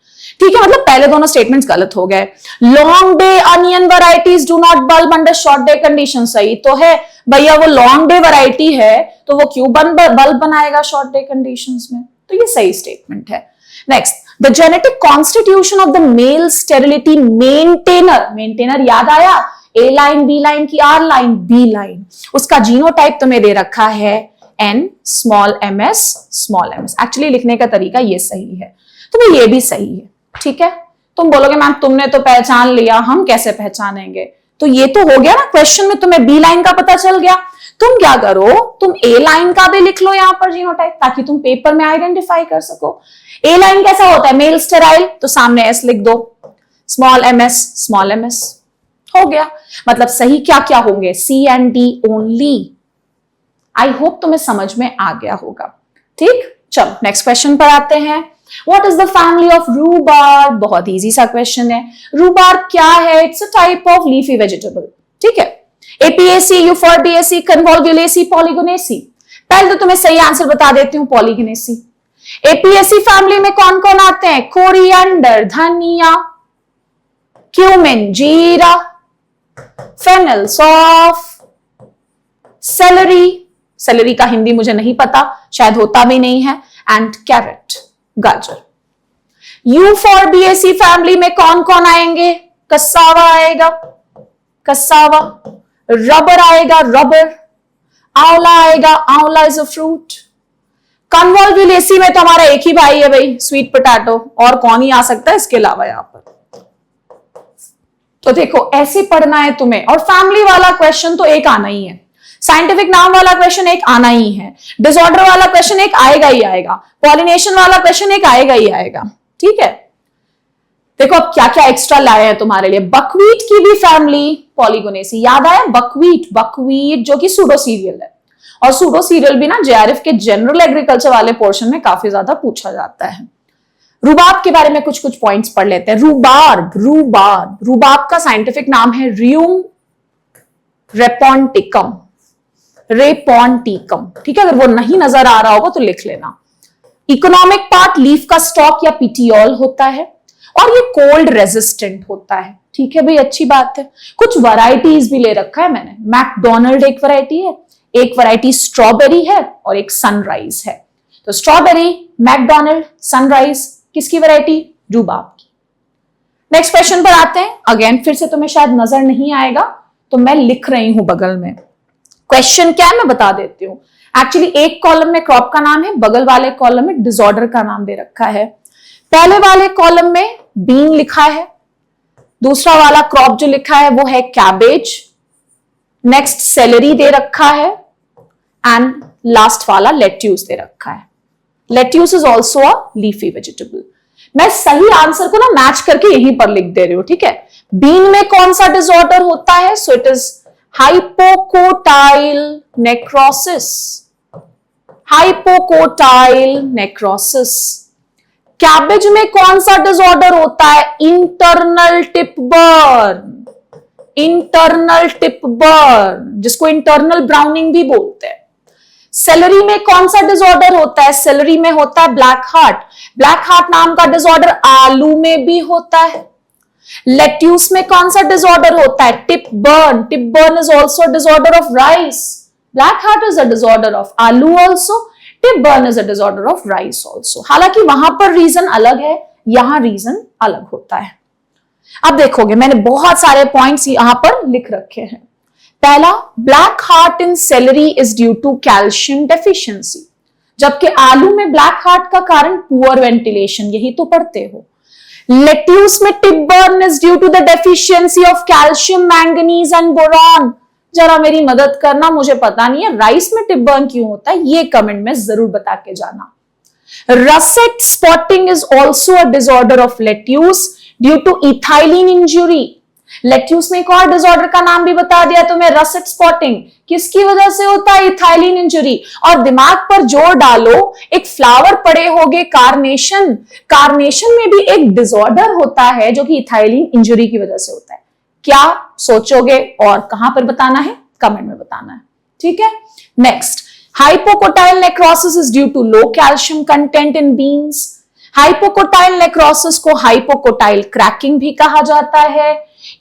ठीक है। मतलब पहले दोनों स्टेटमेंट्स गलत हो गए। Long day onion varieties do not bulb under short day condition, सही तो है भैया, वो लॉन्ग डे वैरायटी है तो वो क्यों बल्ब बनाएगा शॉर्ट डे कंडीशंस में, तो ये सही स्टेटमेंट है। Next, the genetic constitution of the male sterility maintainer. Maintainer याद आया? ए लाइन, बी लाइन की आर लाइन, बी लाइन। उसका जीनोटाइप तुम्हें दे रखा है N small M S small M S. Actually लिखने का तरीका ये सही है, तो ये भी सही है, ठीक है। तुम बोलोगे मैम तुमने तो पहचान लिया, हम कैसे पहचानेंगे? तो ये तो हो गया ना क्वेश्चन में, तुम्हें बी लाइन का पता चल गया। तुम क्या करो, तुम ए लाइन का भी लिख लो यहां पर जीनोटाइप, ताकि तुम पेपर में आइडेंटिफाई कर सको। ए लाइन कैसा होता है? मेल स्टेराइल, तो सामने एस लिख दो, small M S small M S, हो गया। मतलब सही क्या क्या होंगे? C and D only. I hope तुम्हें समझ में आ गया होगा, ठीक। चलो नेक्स्ट क्वेश्चन पर आते हैं। What is the family of rhubarb? बहुत इजी सा क्वेश्चन है। रूबार क्या है? It's a type of leafy vegetable, ठीक है। Apiaceae, Euphorbiaceae, Convolvulaceae, Polygonaceae. पहले तो तुम्हें सही आंसर बता देती हूं, पॉलीगोनेसी। एपीएसी फैमिली में कौन कौन आते हैं? कोरिएंडर धनिया, क्यूमिन जीरा, फेनल सौंफ, सेलरी, सेलरी का हिंदी मुझे नहीं पता, शायद होता भी नहीं है, एंड कैरेट गाजर। यूफोर्बिएसी फैमिली में कौन कौन आएंगे? कसावा आएगा, कसावा, रबर आएगा, रबर, आंवला आएगा, आंवला इज अ फ्रूट। कन्वोल्वुलेसी में तो हमारा एक ही भाई है भाई, स्वीट पोटैटो, और कौन ही आ सकता है इसके अलावा यहां पर। तो देखो ऐसे पढ़ना है तुम्हें, और फैमिली वाला क्वेश्चन तो एक आना ही है, साइंटिफिक नाम वाला क्वेश्चन एक आना ही है, डिसऑर्डर वाला क्वेश्चन एक आएगा ही आएगा, पॉलिनेशन वाला क्वेश्चन एक आएगा ही आएगा, ठीक है। देखो अब क्या क्या एक्स्ट्रा लाए हैं तुम्हारे लिए। बकवीट की भी फैमिली पॉलीगोनेसी, याद आया बकवीट, बकवीट जो कि सूडो सीरियल है, और सूडो सीरियल भी ना जेआरएफ के जनरल एग्रीकल्चर वाले पोर्शन में काफी ज्यादा पूछा जाता है। रूबाब के बारे में कुछ कुछ पॉइंट्स पढ़ लेते हैं। रूबार्ब, रूबार्ब, रूबाब का साइंटिफिक नाम है रियूम रेपोंटिकम, रेपोंटिकम, ठीक है, अगर वो नहीं नजर आ रहा होगा तो लिख लेना। इकोनॉमिक पार्ट लीफ का स्टॉक या पिटियोल होता है, और ये कोल्ड रेजिस्टेंट होता है, ठीक है भाई, अच्छी बात है। कुछ वैरायटीज भी ले रखा है मैंने। मैकडोनल्ड एक वैरायटी है, एक वैरायटी स्ट्रॉबेरी है, और एक सनराइज है। तो स्ट्रॉबेरी, मैकडोनल्ड, सनराइज किसकी वैरायटी? रूबाब की। नेक्स्ट क्वेश्चन पर आते हैं। अगेन फिर से तुम्हें शायद नजर नहीं आएगा तो मैं लिख रही हूं बगल में। क्वेश्चन क्या है मैं बता देती हूं। एक्चुअली एक कॉलम में क्रॉप का नाम है, बगल वाले कॉलम में डिसऑर्डर का नाम दे रखा है। पहले वाले कॉलम में बीन लिखा है, दूसरा वाला क्रॉप जो लिखा है वो है कैबेज, नेक्स्ट सेलरी दे रखा है, एंड लास्ट वाला लेट्यूस दे रखा है। Lettuce is also a leafy vegetable. मैं सही आंसर को ना मैच करके यहीं पर लिख दे रही हूं, ठीक है। बीन में कौन सा डिसऑर्डर होता है? So it is hypocotyl necrosis, hypocotyl necrosis. Cabbage में कौन सा डिसऑर्डर होता है? Internal tip burn, internal tip burn, जिसको इंटरनल ब्राउनिंग भी बोलते हैं। सेलरी में कौन सा डिसऑर्डर होता है? सेलरी में होता है ब्लैक हार्ट। ब्लैक हार्ट नाम का डिसऑर्डर आलू में भी होता है। लेट्यूस में कौन सा डिसऑर्डर होता है? Tip burn. Tip burn is also disorder of rice. Black heart is a disorder of aloo also, tip burn is a disorder of rice also. हालांकि वहां पर रीजन अलग है, यहां रीजन अलग होता है। अब देखोगे मैंने बहुत सारे पॉइंट्स यहां पर लिख रखे हैं। पहला, black heart in celery is due to calcium deficiency, जबकि आलू में ब्लैक हार्ट का कारण पुअर वेंटिलेशन, यही तो पढ़ते हो। लेट्यूस में tip burn is due to the deficiency of calcium, manganese and boron. जरा मेरी मदद करना, मुझे पता नहीं है राइस में टिप बर्न क्यों होता है, ये कमेंट में जरूर बता के जाना। Russet spotting is also a disorder of lettuce due to ethylene injury. Lettuce में एक और डिसऑर्डर का नाम भी बता दिया तुम्हें, रसेट स्पॉटिंग, किसकी वजह से होता है? Ethylene injury. और दिमाग पर जोर डालो, एक फ्लावर पड़े होगे कार्नेशन, कार्नेशन में भी एक डिसऑर्डर होता है जो कि इथाइलिन इंजुरी की वजह से होता है। क्या सोचोगे और कहां पर बताना है? कमेंट में बताना है, ठीक है। Next, hypocotyl necrosis is due to low calcium content in beans. Hypocotyl necrosis को हाइपोकोटाइल क्रैकिंग भी कहा जाता है।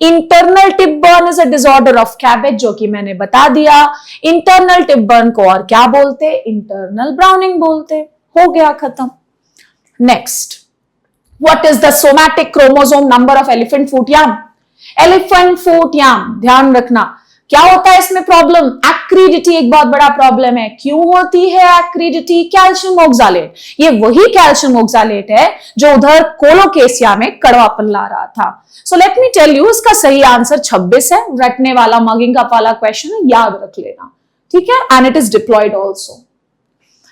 Internal tip burn is a disorder of cabbage, जो कि मैंने बता दिया। इंटरनल टिप बर्न को और क्या बोलते? इंटरनल ब्राउनिंग बोलते। हो गया खत्म। Next, what is the somatic chromosome number of elephant foot yam? Elephant foot yam, ध्यान रखना क्या होता है इसमें प्रॉब्लम? एक्रिडिटी एक बहुत बड़ा प्रॉब्लम है। क्यों होती है एक्रिडिटी? Calcium oxalate. ये वही कैल्शियम ऑक्सालेट है जो उधर कोलोकेसिया में कड़वापन ला रहा था। So let me tell you, इसका सही आंसर 26 है। रटने वाला मगिंग अप वाला क्वेश्चन है, याद रख लेना, ठीक है। And it is deployed also.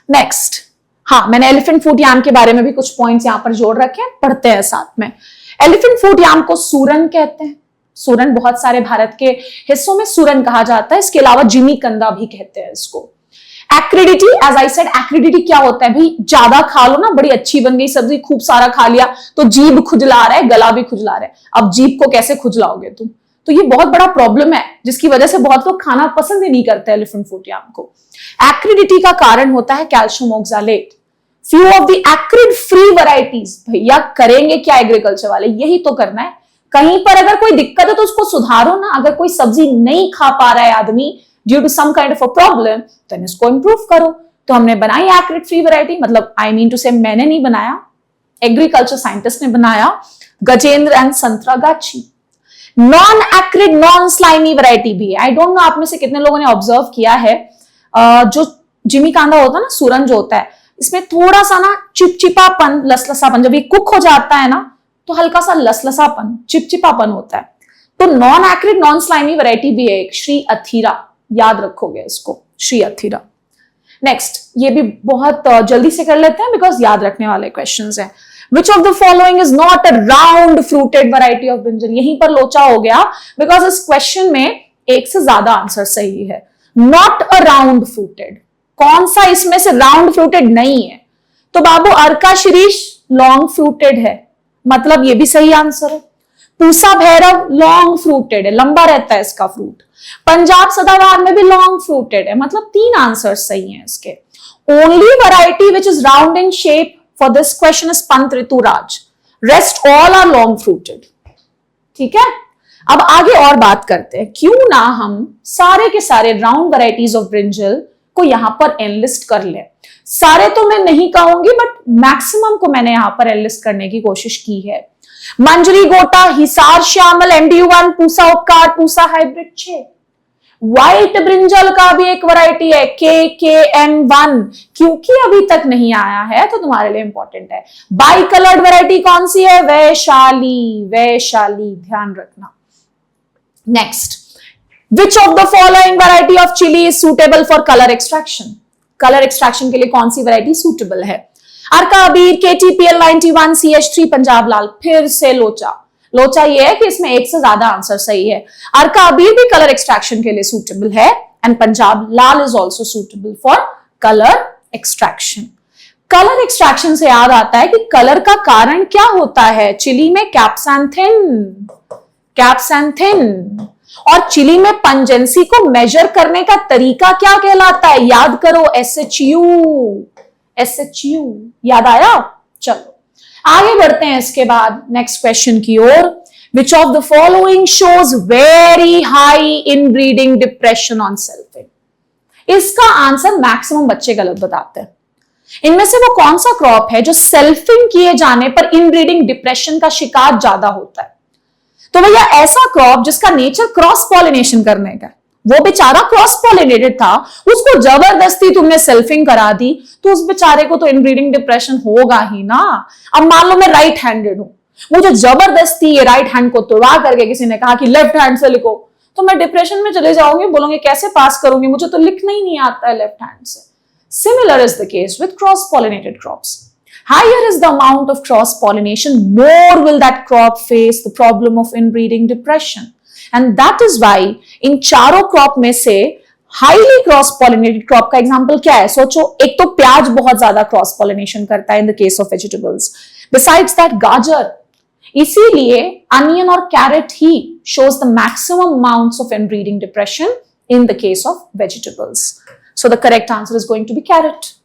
Next, हाँ मैंने एलिफेंट फूट याम के बारे में भी कुछ पॉइंट्स यहां पर जोड़ रखे हैं, पढ़ते हैं साथ में। एलिफेंट फूट याम को सूरन कहते हैं। सूरन बहुत सारे भारत के हिस्सों में सूरन कहा जाता है, इसके अलावा जिमी कंदा भी कहते हैं इसको। एक्रिडिटी, एज आई सेड, एक्रिडिटी क्या होता है भाई? ज्यादा खा लो ना, बड़ी अच्छी बन गई सब्जी, खूब सारा खा लिया तो जीभ खुजला रहा है, गला भी खुजला रहा है। अब जीभ को कैसे खुजलाओगे तुम? तो ये बहुत बड़ा प्रॉब्लम है, जिसकी वजह से बहुत लोग खाना पसंद ही नहीं करते एलिफेंट फूट याम को। एक्रिडिटी का कारण होता है calcium oxalate. Few of the acrid free varieties, भैया करेंगे क्या एग्रीकल्चर वाले? यही तो करना है। कहीं पर अगर कोई दिक्कत है तो उसको सुधारो ना। अगर कोई सब्जी नहीं खा पा रहा है आदमी due to some kind of a problem, तो इसको इंप्रूव करो। तो हमने बनाई एक्रिड फ्री वैरायटी, मतलब आई मीन टू से मैंने नहीं बनाया, एग्रीकल्चर साइंटिस्ट ने बनाया, Gajendra and Santragachi. Non acrid non slimy variety भी है। आई डोंट नो आप में से कितने लोगों ने ऑब्जर्व किया है, जो जिमी कांदा होता है ना, सूरन जो होता है, इसमें थोड़ा सा ना चिपचिपापन, लसलसापन, जब ये कुक हो जाता है ना तो हल्का सा लसलसापन, चिपचिपापन होता है। तो non acrid non slimy variety भी है एक, श्री अथीरा, याद रखोगे इसको, श्री अथीरा। नेक्स्ट, ये भी बहुत जल्दी से कर लेते हैं बिकॉज याद रखने वाले क्वेश्चंस हैं। विच of the following is not a round fruited variety of brinjal? यहीं पर लोचा हो गया, बिकॉज इस क्वेश्चन में एक से ज्यादा आंसर सही है। नॉट अ राउंड फ्रूटेड, कौन सा इसमें से राउंड फ्रूटेड नहीं है? तो बाबू अर्का शिरीष लॉन्ग फ्रूटेड है, मतलब ये भी सही आंसर है। पूसा भैरव लॉन्ग फ्रूटेड है, लंबा रहता है इसका फ्रूट। पंजाब सदाबहार में भी लॉन्ग फ्रूटेड है, मतलब 3 आंसर सही हैं इसके। Only variety which is round in shape for this question is Pant Rituraj, rest all are long fruited. ठीक है, अब आगे और बात करते हैं, क्यों ना हम सारे के सारे राउंड वैरायटीज ऑफ ब्रिंजल को यहां पर एनलिस्ट कर लें। सारे तो मैं नहीं कहूंगी, बट मैक्सिमम को मैंने यहां पर एनलिस्ट करने की कोशिश की है। मंजरी गोटा, हिसार श्यामल, MDU1, पूसा उपकार, पूसा हाइब्रिड 6। व्हाइट ब्रिंजल का भी एक वैरायटी है KKM1, क्योंकि अभी तक नहीं आया है तो तुम्हारे लिए इंपॉर्टेंट है। बाई कलर्ड वैरायटी कौन सी है? वैशाली, वैशाली, ध्यान रखना। Next, which of the following variety of chilli is suitable for colour extraction? Colour extraction के लिए कौन सी वैरायटी सुटेबल है? अर्का अबीर, KTPL 91, CH3, पंजाब लाल। फिर से लोचा, लोचा ये है कि इसमें एक से ज्यादा आंसर सही है। अर्का अबीर भी कलर एक्सट्रैक्शन के लिए सूटेबल है, and Punjab Lal is also suitable for colour extraction. Colour extraction से याद आता है कि कलर का कारण क्या होता है? चिली में कैप्सैंथिन, कैप्सैंथिन। और चिली में पंजेंसी को मेजर करने का तरीका क्या कहलाता है? याद करो, SHU, SHU, याद आया? चलो आगे बढ़ते हैं इसके बाद नेक्स्ट क्वेश्चन की ओर। Which of the following shows very high inbreeding depression on selfing? इसका आंसर मैक्सिमम बच्चे गलत बताते हैं। इनमें से वो कौन सा क्रॉप है जो सेल्फिंग किए जाने पर इनब्रीडिंग डिप्रेशन का शिकार ज्यादा होता है? तो भैया ऐसा क्रॉप जिसका नेचर क्रॉस पॉलिनेशन करने का, वो बेचारा क्रॉस पॉलिनेटेड था, उसको जबरदस्ती तुमने सेल्फिंग करा दी, तो उस बेचारे को तो इनब्रीडिंग डिप्रेशन होगा ही ना। अब मान लो मैं राइट हैंडेड हूं, मुझे जबरदस्ती ये राइट हैंड को तोड़वा करके किसी ने कहा कि लेफ्ट हैंड से लिखो, तो मैं डिप्रेशन में चले जाऊंगी, बोलूंगी कैसे पास करूंगी, मुझे तो लिखना ही नहीं आता है लेफ्ट हैंड से। Similar is the case with cross pollinated crops. Higher is the amount of cross pollination, more will that crop face the problem of inbreeding depression. And that is why इन चारों crop में से highly cross pollinated crop का example क्या है? सोचो, एक तो प्याज बहुत ज्यादा क्रॉस पॉलिनेशन करता है in the case of vegetables, besides that गाजर। इसीलिए अनियन और कैरेट ही shows the maximum amounts of inbreeding depression in the case of vegetables. So the correct answer is going to be carrot.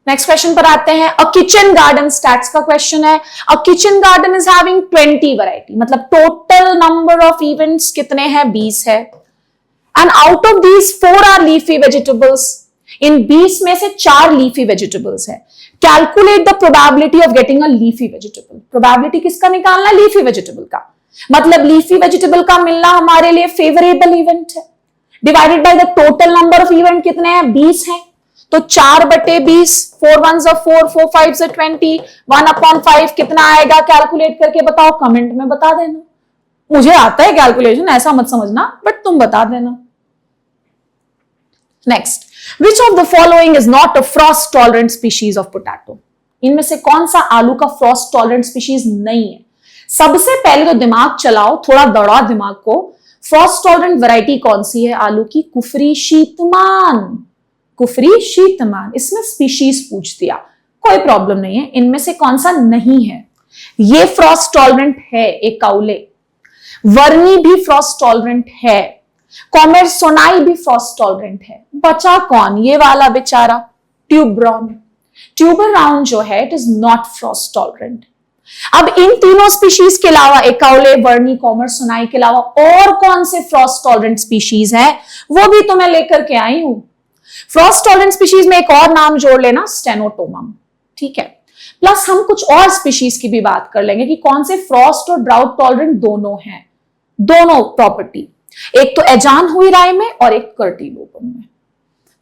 Next question पर आते हैं। A kitchen garden stats का question है। A kitchen garden is having 20 variety, मतलब total number of events कितने हैं? 20 है। And out of these 4 are leafy vegetables. इन 20 में से 4 लीफी वेजिटेबल्स है। Calculate the probability of getting a leafy vegetable. Probability किसका निकालना है? लीफी वेजिटेबल का। मतलब लीफी वेजिटेबल का मिलना हमारे लिए फेवरेबल इवेंट है। Divided by the total number of event कितने हैं? 20 है। तो 4/20, 4 1s 4, 4 5s 20, 1/5 कितना आएगा? कैलकुलेट करके बताओ, कमेंट में बता देना। मुझे आता है कैलकुलेशन, ऐसा मत समझना, बट तुम बता देना। Next, which of the following is not a Frost tolerant species of potato? इनमें से कौन सा आलू का फ्रॉस्ट टॉलरेंट स्पीशीज नहीं है? सबसे पहले तो दिमाग चलाओ, थोड़ा दौड़ा दिमाग को। फ्रॉस्ट टॉलरेंट वैरायटी कौन सी है आलू की? कुफरी शीतमान, कुफरी शीतमान। इसमें स्पीशीज पूछ दिया, कोई प्रॉब्लम नहीं है। इनमें से कौन सा नहीं है? ये फ्रॉस्ट टॉलरेंट है, एक काउले। वर्नी भी फ्रॉस्ट टॉलरेंट है। कॉमेरसोनाई भी फ्रॉस्ट टॉलरेंट है। बचा कौन? ये वाला बेचारा ट्यूबरॉन। ट्यूबरॉन जो है it is not Frost tolerant. अब इन तीनों स्पीशीज के अलावा, एकाउले, वर्नी, कॉमेरसोनाई के अलावा और कौन से फ्रॉस्ट टॉलरेंट स्पीशीज हैं, वो भी तो मैं लेकर के आई हूं। फ्रॉस्ट टॉलरेंट स्पीशीज में एक और नाम जोड़ लेना, स्टेनोटोमम। ठीक है, प्लस हम कुछ और स्पीशीज की भी बात कर लेंगे कि कौन से फ्रॉस्ट और ड्राउट टॉलरेंट दोनों हैं, दोनों प्रॉपर्टी। एक तो एजान हुई राय में और एक कर्टिलोबम में।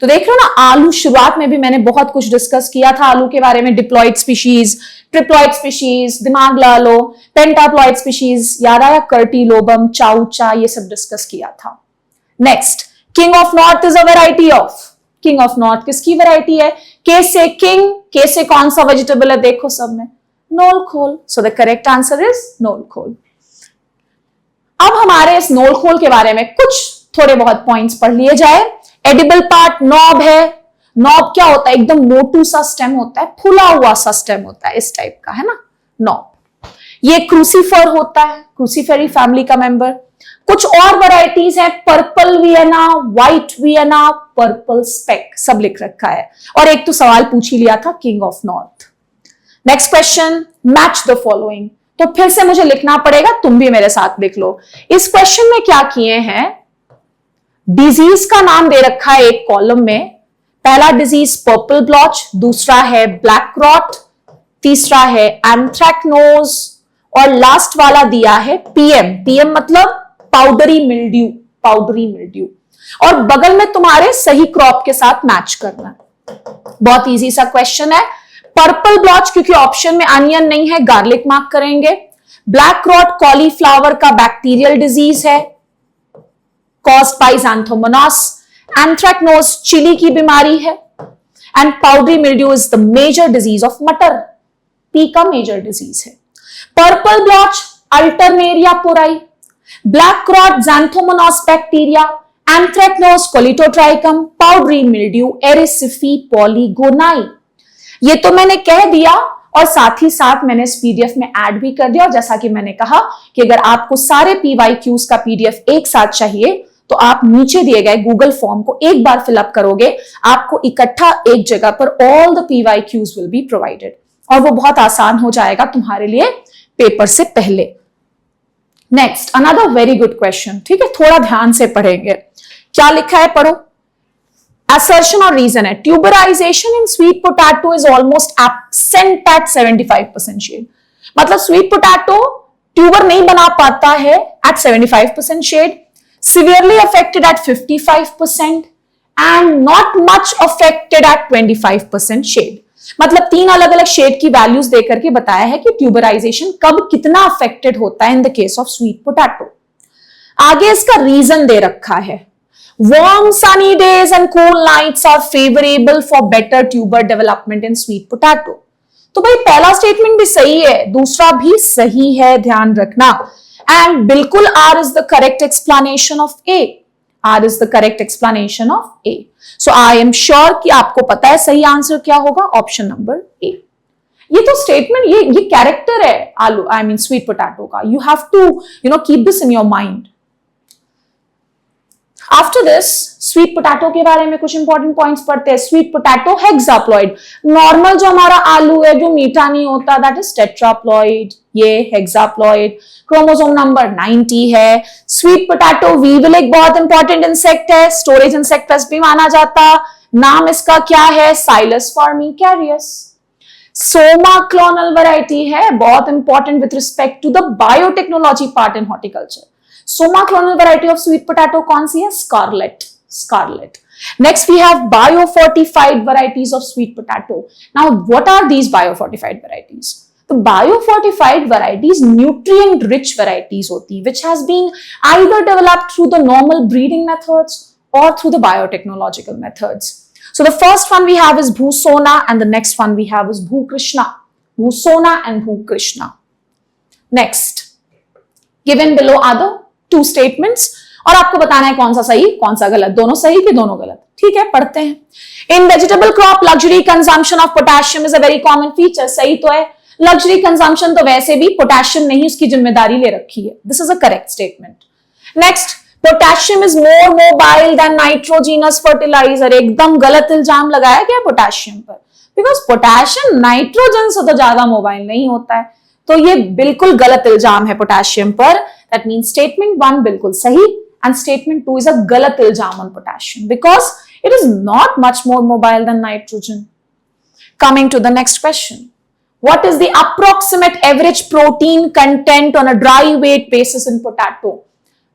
तो देख लो ना, आलू शुरुआत में भी मैंने बहुत कुछ डिस्कस किया था आलू के बारे में। डिप्लॉइड स्पीशीज, ट्रिप्लॉइड स्पीशीज, दिमाग ला लो, पेंटाप्लॉइड स्पीशीज, याद आया? कर्टिलोबम, चाउचा, ये सब डिस्कस किया था। Next, king of north is a variety of. King of north किसकी वैरायटी है? के से किंग। के से कौन सा वेजिटेबल है? देखो सब में knol khol. So the correct answer is knol khol. अब हमारे इस नोल खोल के बारे में कुछ थोड़े बहुत पॉइंट्स पढ़ लिए जाए. एडिबल पार्ट नॉब है. नॉब क्या होता है? एकदम मोटू सा स्टेम होता है, फुला हुआ सा स्टेम होता है, इस टाइप का, है ना, नॉब. ये क्रूसीफर होता है, क्रूसीफेरी फैमिली का मेंबर. कुछ और वैरायटीज है, purple Vienna, white Vienna, purple speck, सब लिख रखा है. और एक तो सवाल पूछ ही लिया था, king of north. Next question, match the following. तो फिर से मुझे लिखना पड़ेगा, तुम भी मेरे साथ लिख लो. इस क्वेश्चन में क्या किए हैं, डिजीज का नाम दे रखा है एक कॉलम में. पहला डिजीज पर्पल ब्लॉच, दूसरा है ब्लैक रॉट, तीसरा है एंथ्रैक्नोज, और लास्ट वाला दिया है पीएम. पीएम मतलब पाउडरी मिल्ड्यू, पाउडरी मिल्ड्यू. और बगल में तुम्हारे सही क्रॉप के साथ मैच करना. बहुत इजी सा क्वेश्चन है. पर्पल ब्लॉच क्योंकि ऑप्शन में अनियन नहीं है, गार्लिक मार्क करेंगे. ब्लैक रॉट कॉलीफ्लावर का बैक्टीरियल डिजीज है, caused by Xanthomonas. Anthracnose chilli की बीमारी है. And powdery mildew is the major disease of matar, pea का मेजर डिजीज है. Purple blotch Alternaria porri, black rot Xanthomonas bacteria, anthracnose Colletotrichum, powdery mildew Erysiphe polygoni. ये तो मैंने कह दिया और साथ ही साथ मैंने इस पीडीएफ में ऐड भी कर दिया. और जैसा कि मैंने कहा कि अगर आपको सारे पीवाईक्यूज का पीडीएफ एक साथ चाहिए तो आप नीचे दिए गए गूगल फॉर्म को एक बार फिलअप करोगे, आपको इकट्ठा एक जगह पर all the PYQs will be provided, और वो बहुत आसान हो जाएगा तुम्हारे लिए पेपर से पहले. Next, another very good question. ठीक है, थोड़ा ध्यान से पढ़ेंगे. क्या लिखा है, पढ़ो. Assertion और रीजन है, tuberisation in sweet potato is almost absent at 75% shade. मतलब स्वीट पोटैटो ट्यूबर नहीं बना पाता है at 75% shade, severely affected at 55% and not much affected at 25% shade. मतलब 3 अलग अलग शेड की वैल्यूज देकर के बताया है कि ट्यूबराइजेशन कब कितना अफेक्टेड होता है in the case of sweet potato. आगे इसका रीजन दे रखा है, warm sunny days and cool nights are favorable for better tuber development in sweet potato. तो भाई पहला स्टेटमेंट भी सही है, दूसरा भी सही है, ध्यान रखना. एंड बिल्कुल R is the correct explanation of A. R is the correct explanation of A. So I am sure कि आपको पता है सही आंसर क्या होगा, ऑप्शन नंबर A. ये तो स्टेटमेंट, ये कैरेक्टर है आलू, आई मीन स्वीट पोटैटो का. You have to keep this in your mind. After this sweet potato के बारे में कुछ इंपॉर्टेंट पॉइंट्स पढ़ते हैं. Sweet potato hexaploid. नॉर्मल जो हमारा आलू है जो मीठा नहीं होता, दैट इज टेट्राप्लॉइड. ये हेक्साप्लॉइड. क्रोमोसोम नंबर 90 है. स्वीट पोटैटो वीवल एक बहुत इंपॉर्टेंट इंसेक्ट है, स्टोरेज इंसेक्ट भी माना जाता. नाम इसका क्या है, Cylas formicarius. Soma clonal variety है, बहुत important with respect to the biotechnology part in horticulture. Soma clonal variety of sweet potato कौन सी है, Scarlet. Scarlet. Next we have biofortified varieties of sweet potato. Now what are these biofortified varieties? The biofortified varieties nutrient rich varieties होती है, which has been either developed through the normal breeding methods or through the biotechnological methods. So the first one we have is Bhusona and the next one we have is Bhukrishna. Bhusona and Bhukrishna. Next, given below other two statements, और आपको बताना है कौन सा सही कौन सा गलत. दोनों सही कि दोनों गलत. ठीक है, पढ़ते हैं. In vegetable crop luxury consumption of potassium is a very common feature. सही तो है. लग्जरी कंजम्पशन तो वैसे भी पोटेशियम नहीं उसकी जिम्मेदारी ले रखी है. This is a correct statement. Next, potassium is more mobile than nitrogenous fertiliser. एकदम गलत इल्जाम लगाया गया पोटेशियम पर, बिकॉज पोटेशियम नाइट्रोजन से तो ज्यादा मोबाइल नहीं होता है. तो ये बिल्कुल गलत इल्जाम है पोटेशियम पर. That means statement 1 बिल्कुल सही and statement 2 is a गलत इल्जाम on potassium because it is not much more mobile than nitrogen. Coming to the next question. What is the approximate average protein content on a dry weight basis in potato?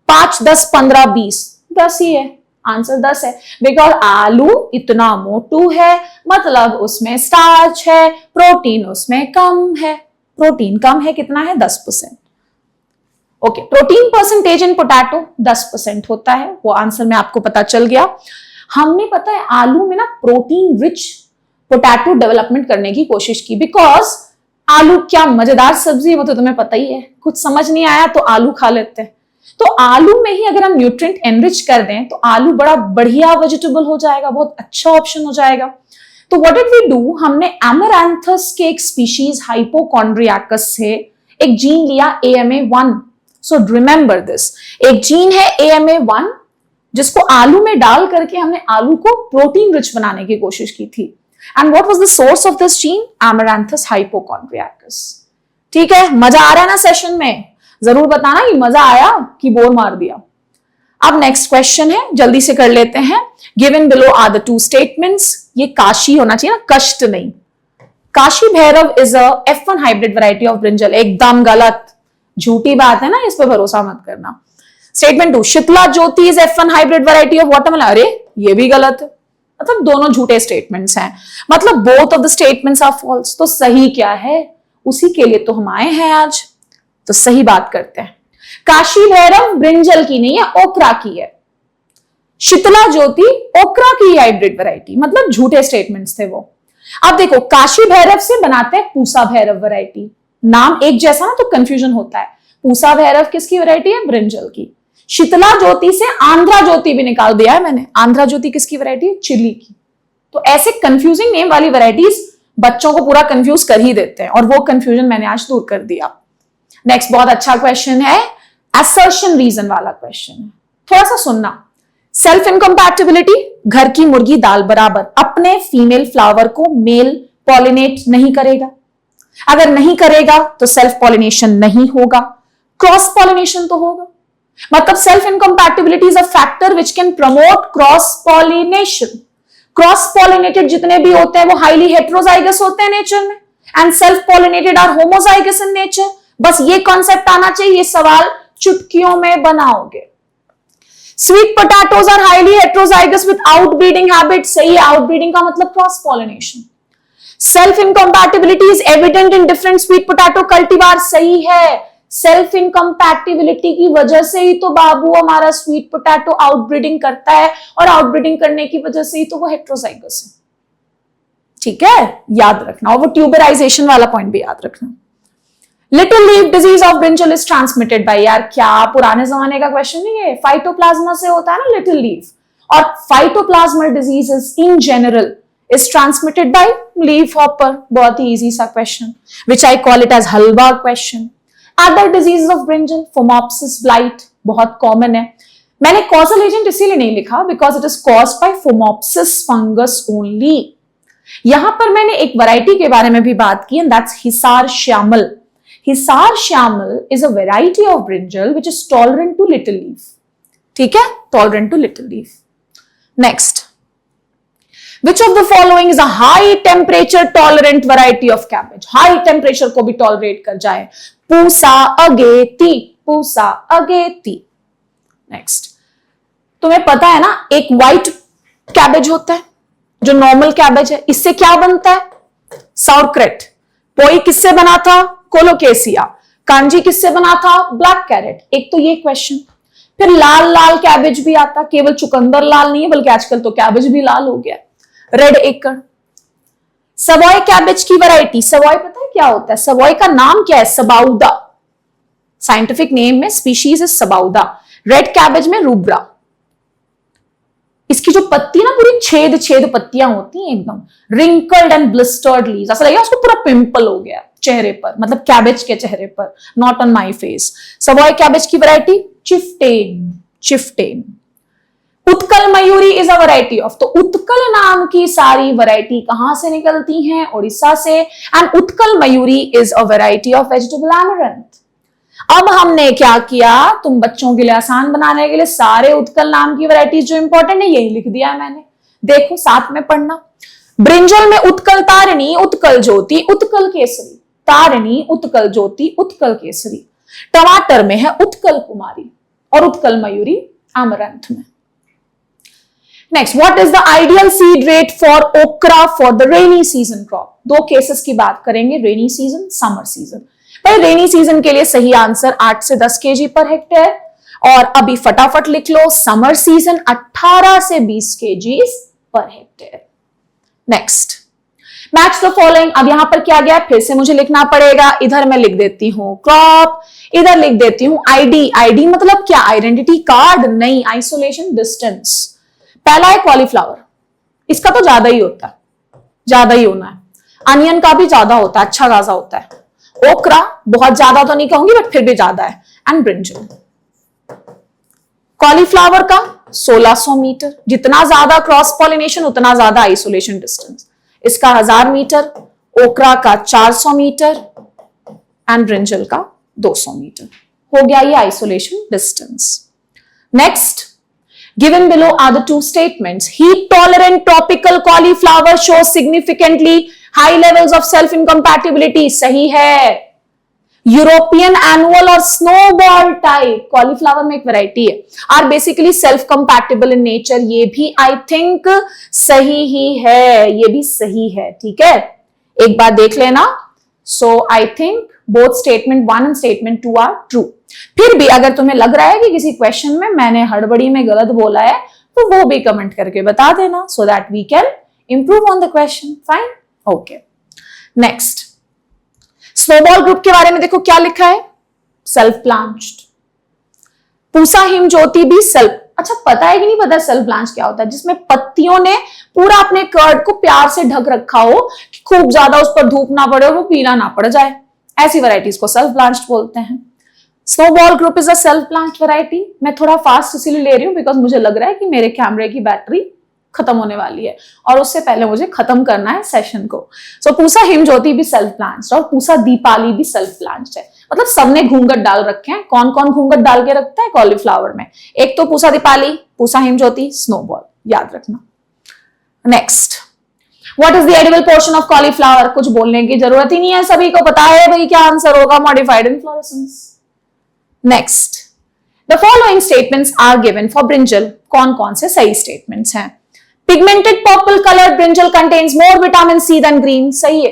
5, 10, 15, 20. 10 ही है. Answer 10 है. Because आलू इतना मोटू है, मतलब उसमें starch है, protein उसमें कम है. प्रोटीन कम है, कितना है, 10%. Okay, protein percentage in potato 10% होता है. वो आंसर में आपको पता चल गया. हमने पता है आलू में ना प्रोटीन रिच पोटैटो डेवलपमेंट करने की कोशिश की, बिकॉज आलू क्या मजेदार सब्जी है, वो तो तुम्हें पता ही है। कुछ समझ नहीं आया तो आलू खा लेते हैं। तो आलू में ही अगर हम न्यूट्रिएंट एनरिच कर दें तो आलू बड़ा बढ़िया वेजिटेबल हो जाएगा, बहुत अच्छा ऑप्शन हो जाएगा। तो व्हाट डिड वी डू, हमने एमरैंथस के एक स्पीशीज हाइपोकॉन्ड्रियाकस से एक जीन लिया AMA1। सो रिमेंबर दिस, एक जीन है AMA1 जिसको आलू में डाल करके हमने आलू को प्रोटीन रिच बनाने की कोशिश की थी। And what was the source of this gene, Amaranthus hypochondriacus. ठीक है, मजा आ रहा है ना सेशन में? जरूर बताना कि मजा आया कि बोर मार दिया। अब नेक्स्ट क्वेश्चन है, जल्दी से कर लेते हैं। Given below are the two statements. ये काशी होना चाहिए ना, कष्ट नहीं। Kashi Bhairav is a F1 hybrid variety of brinjal, एकदम गलत, झूठी बात है ना, इस पर भरोसा मत करना। Statement 2, Sheetla Jyoti is F1 hybrid variety of watermelon, अरे ये भी गलत है। मतलब दोनों झूठे स्टेटमेंट्स हैं, मतलब both of the statements are false. तो सही क्या है, उसी के लिए तो हम आए हैं आज, तो सही बात करते हैं। काशी भैरव ब्रिंजल की नहीं है, ओकरा की है। शीतला ज्योति ओकरा की हाइब्रिड वैरायटी, मतलब झूठे स्टेटमेंट्स थे वो। अब देखो, काशी भैरव से बनाते हैं पूसा भैरव वैरायटी, नाम एक जैसा ना तो कंफ्यूजन होता है। पूसा भैरव किसकी वैरायटी है, ब्रिंजल की। शीतला ज्योति से आंध्रा ज्योति भी निकाल दिया है मैंने, आंध्रा ज्योति किसकी वैरायटी है, चिली की। तो ऐसे कंफ्यूजिंग नेम वाली वैरायटीज बच्चों को पूरा कंफ्यूज कर ही देते हैं, और वो कंफ्यूजन मैंने आज दूर कर दिया। नेक्स्ट बहुत अच्छा क्वेश्चन है, असर्शन रीजन वाला क्वेश्चन है, थोड़ा सा सुनना। सेल्फ इनकम्पैटिबिलिटी, घर की मुर्गी दाल बराबर अपने फीमेल फ्लावर को मेल पॉलिनेट नहीं करेगा। अगर नहीं करेगा तो सेल्फ पॉलिनेशन नहीं होगा, क्रॉस पॉलिनेशन तो होगा। मतलब self incompatibility is a factor which can promote cross pollination. Cross pollinated जितने भी होते हैं वो हाईली हेट्रोजाइगस होते हैं नेचर में, and self pollinated are homozygous in nature. बस ये कॉन्सेप्ट आना चाहिए, ये सवाल चुटकियों में बनाओगे। Sweet potatoes are highly heterozygous with outbreeding habit, सही है, आउटब्रीडिंग का मतलब cross pollination. Self incompatibility is evident in different sweet potato cultivar, सही है। सेल्फ इनकम्पैटिबिलिटी की वजह से ही तो बाबू हमारा स्वीट पोटैटो आउटब्रीडिंग करता है, और आउटब्रीडिंग करने की वजह से ही तो वो हेट्रोजाइगस है। ठीक है, याद रखना, और वो ट्यूबराइजेशन वाला पॉइंट भी याद रखना। Little leaf disease of brinjal is transmitted by, यार क्या पुराने जमाने का क्वेश्चन नहीं है, फाइटोप्लाज्मा से होता है ना लिटिल लीफ, और phytoplasmal diseases in general is transmitted by leaf hopper, बहुत ही easy सा question, which I call it as halwa question. Other diseases of brinjal, phomopsis blight, बहुत common है। मैंने causal agent इसीलिए नहीं लिखा because it is caused by phomopsis fungus only. यहां पर मैंने एक वैरायटी के बारे में भी बात की, and that's Hisar Shyamal. Hisar Shyamal is a variety of brinjal which is tolerant to little leaf. ठीक है, tolerant to little leaf. Next. Which of the following is a high temperature tolerant variety of cabbage? High temperature को भी tolerate कर जाए, पूसा अगेती, पूसा अगेती। Next, तुम्हें पता है ना एक white cabbage होता है जो normal cabbage है, इससे क्या बनता है, sauerkraut। पोई किससे बना था, कोलोकेसिया। कांजी किससे बना था, ब्लैक कैरेट। एक तो ये क्वेश्चन। फिर लाल लाल कैबेज भी आता, केवल चुकंदर लाल नहीं है बल्कि आजकल तो कैबेज भी लाल हो गया, रेड एकड़। सवॉय कैबेज की वैरायटी, सवॉय पता है क्या होता है, सवॉय का नाम क्या है, सबाउदा। साइंटिफिक नेम में स्पीशीज इज सबाउदा। रेड कैबेज में रूब्रा। इसकी जो पत्ती ना पूरी छेद छेद पत्तियां होती हैं, एकदम रिंकल्ड एंड ब्लिस्टर्ड लीव्स, ऐसा लगेगा उसको पूरा पिंपल हो गया चेहरे पर, मतलब कैबेज के चेहरे पर, not on my face. Savoy cabbage की variety chieftain, chieftain. Utkal Mayuri is a variety of, तो उत्कल नाम की सारी वैरायटी कहां से निकलती हैं, उड़ीसा से, and Utkal Mayuri is a variety of vegetable amaranth. अब हमने क्या किया, तुम बच्चों के लिए आसान बनाने के लिए सारे उत्कल नाम की वैरायटीज जो इंपॉर्टेंट है यही लिख दिया है मैंने, देखो साथ में पढ़ना। ब्रिंजल में उत्कल तारिणी, उत्कल ज्योति, उत्कल केसरी। तारिणी, उत्कल ज्योति, उत्कल केसरी। टमाटर में है उत्कल कुमारी, और उत्कल मयूरी अमरंथ में। Next, what is the ideal seed rate for okra for the rainy season crop. दो केसेस की बात करेंगे, रेनी सीजन, समर सीजन। भाई रेनी सीजन के लिए सही आंसर 8 से 10 केजी पर हेक्टेयर, और अभी फटाफट लिख लो समर सीजन 18 से 20 KG per hectare. Next, match the following. अब यहां पर क्या गया, फिर से मुझे लिखना पड़ेगा। इधर मैं लिख देती हूं क्रॉप, इधर लिख देती हूं आईडी। आईडी मतलब क्या, आइडेंटिटी कार्ड नहीं, आइसोलेशन डिस्टेंस। पहला है कॉलीफ्लावर, इसका तो ज्यादा ही होता है, ज्यादा ही होना है। अनियन का भी ज्यादा होता है, अच्छा खासा होता है। ओकरा बहुत ज्यादा तो नहीं कहूंगी बट फिर भी ज्यादा है। And brinjal. कॉलीफ्लावर का 1600 मीटर, जितना ज्यादा क्रॉस पॉलिनेशन उतना ज्यादा आइसोलेशन डिस्टेंस। इसका 1000 मीटर, ओकरा का 400 मीटर एंड ब्रिंजल का 200 मीटर। हो गया ये isolation distance. Next, given below are the two statements. Heat tolerant tropical cauliflower shows significantly high levels of self incompatibility. सही है। यूरोपियन एनुअल और स्नोबॉल टाइप कॉलीफ्लावर में एक वैरायटी है, are basically self compatible in nature. ये भी I think सही ही है, ये भी सही है। ठीक है, एक बार देख लेना। So I think both statement 1 and statement 2 are true. फिर भी अगर तुम्हें लग रहा है कि किसी क्वेश्चन में मैंने हड़बड़ी में गलत बोला है तो वो भी कमेंट करके बता देना, so that we can improve on the question. Fine, okay. Next, snowball group के बारे में देखो क्या लिखा है, सेल्फ ब्लांच्ड। पूसा हिमज्योति भी सेल्फ, अच्छा पता है कि नहीं पता सेल्फ ब्लांच क्या होता है, जिसमें पत्तियों ने पूरा अपने कर्ड को प्यार से ढक रखा हो कि खूब ज्यादा उस पर धूप ना पड़े और वो पीला ना पड़ जाए। ऐसी वैरायटीज को सेल्फ ब्लांच्ड बोलते हैं। Snowball group is a self blanched variety. मैं थोड़ा फास्ट इसीलिए ले रही हूं बिकॉज मुझे लग रहा है कि मेरे कैमरे की बैटरी खत्म होने वाली है और उससे पहले मुझे खत्म करना है सेशन को। सो पूसा हिमज्योति भी सेल्फ ब्लांच्ड और पूसा दीपाली भी सेल्फ ब्लांच्ड है। मतलब सबने घूंघट डाल रखे हैं। कौन कौन घूंघट डाल के रखता है कॉलीफ्लावर में, एक तो पूसा दीपाली, पूसा हिमज्योति, स्नोबॉल, याद रखना। Next, what is the edible portion of cauliflower. कुछ बोलने की जरूरत ही नहीं है, सभी को पता है भाई क्या आंसर होगा, modified inflorescence. Next, the following statements are given for brinjal. कौन कौन से सही स्टेटमेंट्स हैं। Pigmented purple coloured brinjal contains more vitamin C than green, सही है।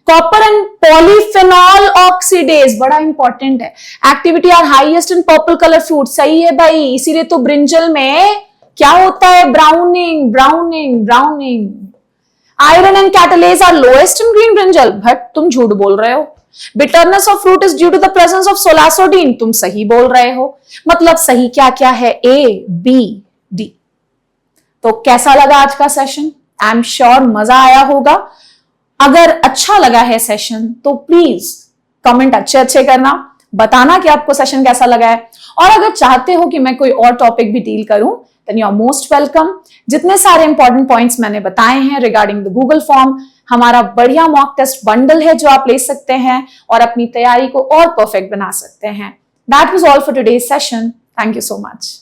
कॉपर एंड पॉलीफेनॉल ऑक्सीडेज, बड़ा इंपॉर्टेंट है। Activity are highest in purple colour fruit, सही है भाई। इसीलिए तो ब्रिंजल में क्या होता है, browning browning browning. Iron and catalase are lowest in green brinjal, but तुम झूठ बोल रहे हो। Bitterness of fruit is due to the presence of solasodine, तुम सही बोल रहे हो। मतलब सही क्या क्या है, ए बी डी। तो कैसा लगा आज का सेशन, आई एम श्योर मजा आया होगा। अगर अच्छा लगा है सेशन तो प्लीज कमेंट अच्छे अच्छे करना, बताना कि आपको सेशन कैसा लगा है। और अगर चाहते हो कि मैं कोई और टॉपिक भी डील करूं then you are most welcome. जितने सारे इंपॉर्टेंट पॉइंट्स मैंने बताए हैं रिगार्डिंग द गूगल फॉर्म, हमारा बढ़िया मॉक टेस्ट बंडल है जो आप ले सकते हैं और अपनी तैयारी को और परफेक्ट बना सकते हैं। That was all for today's session. Thank you so much.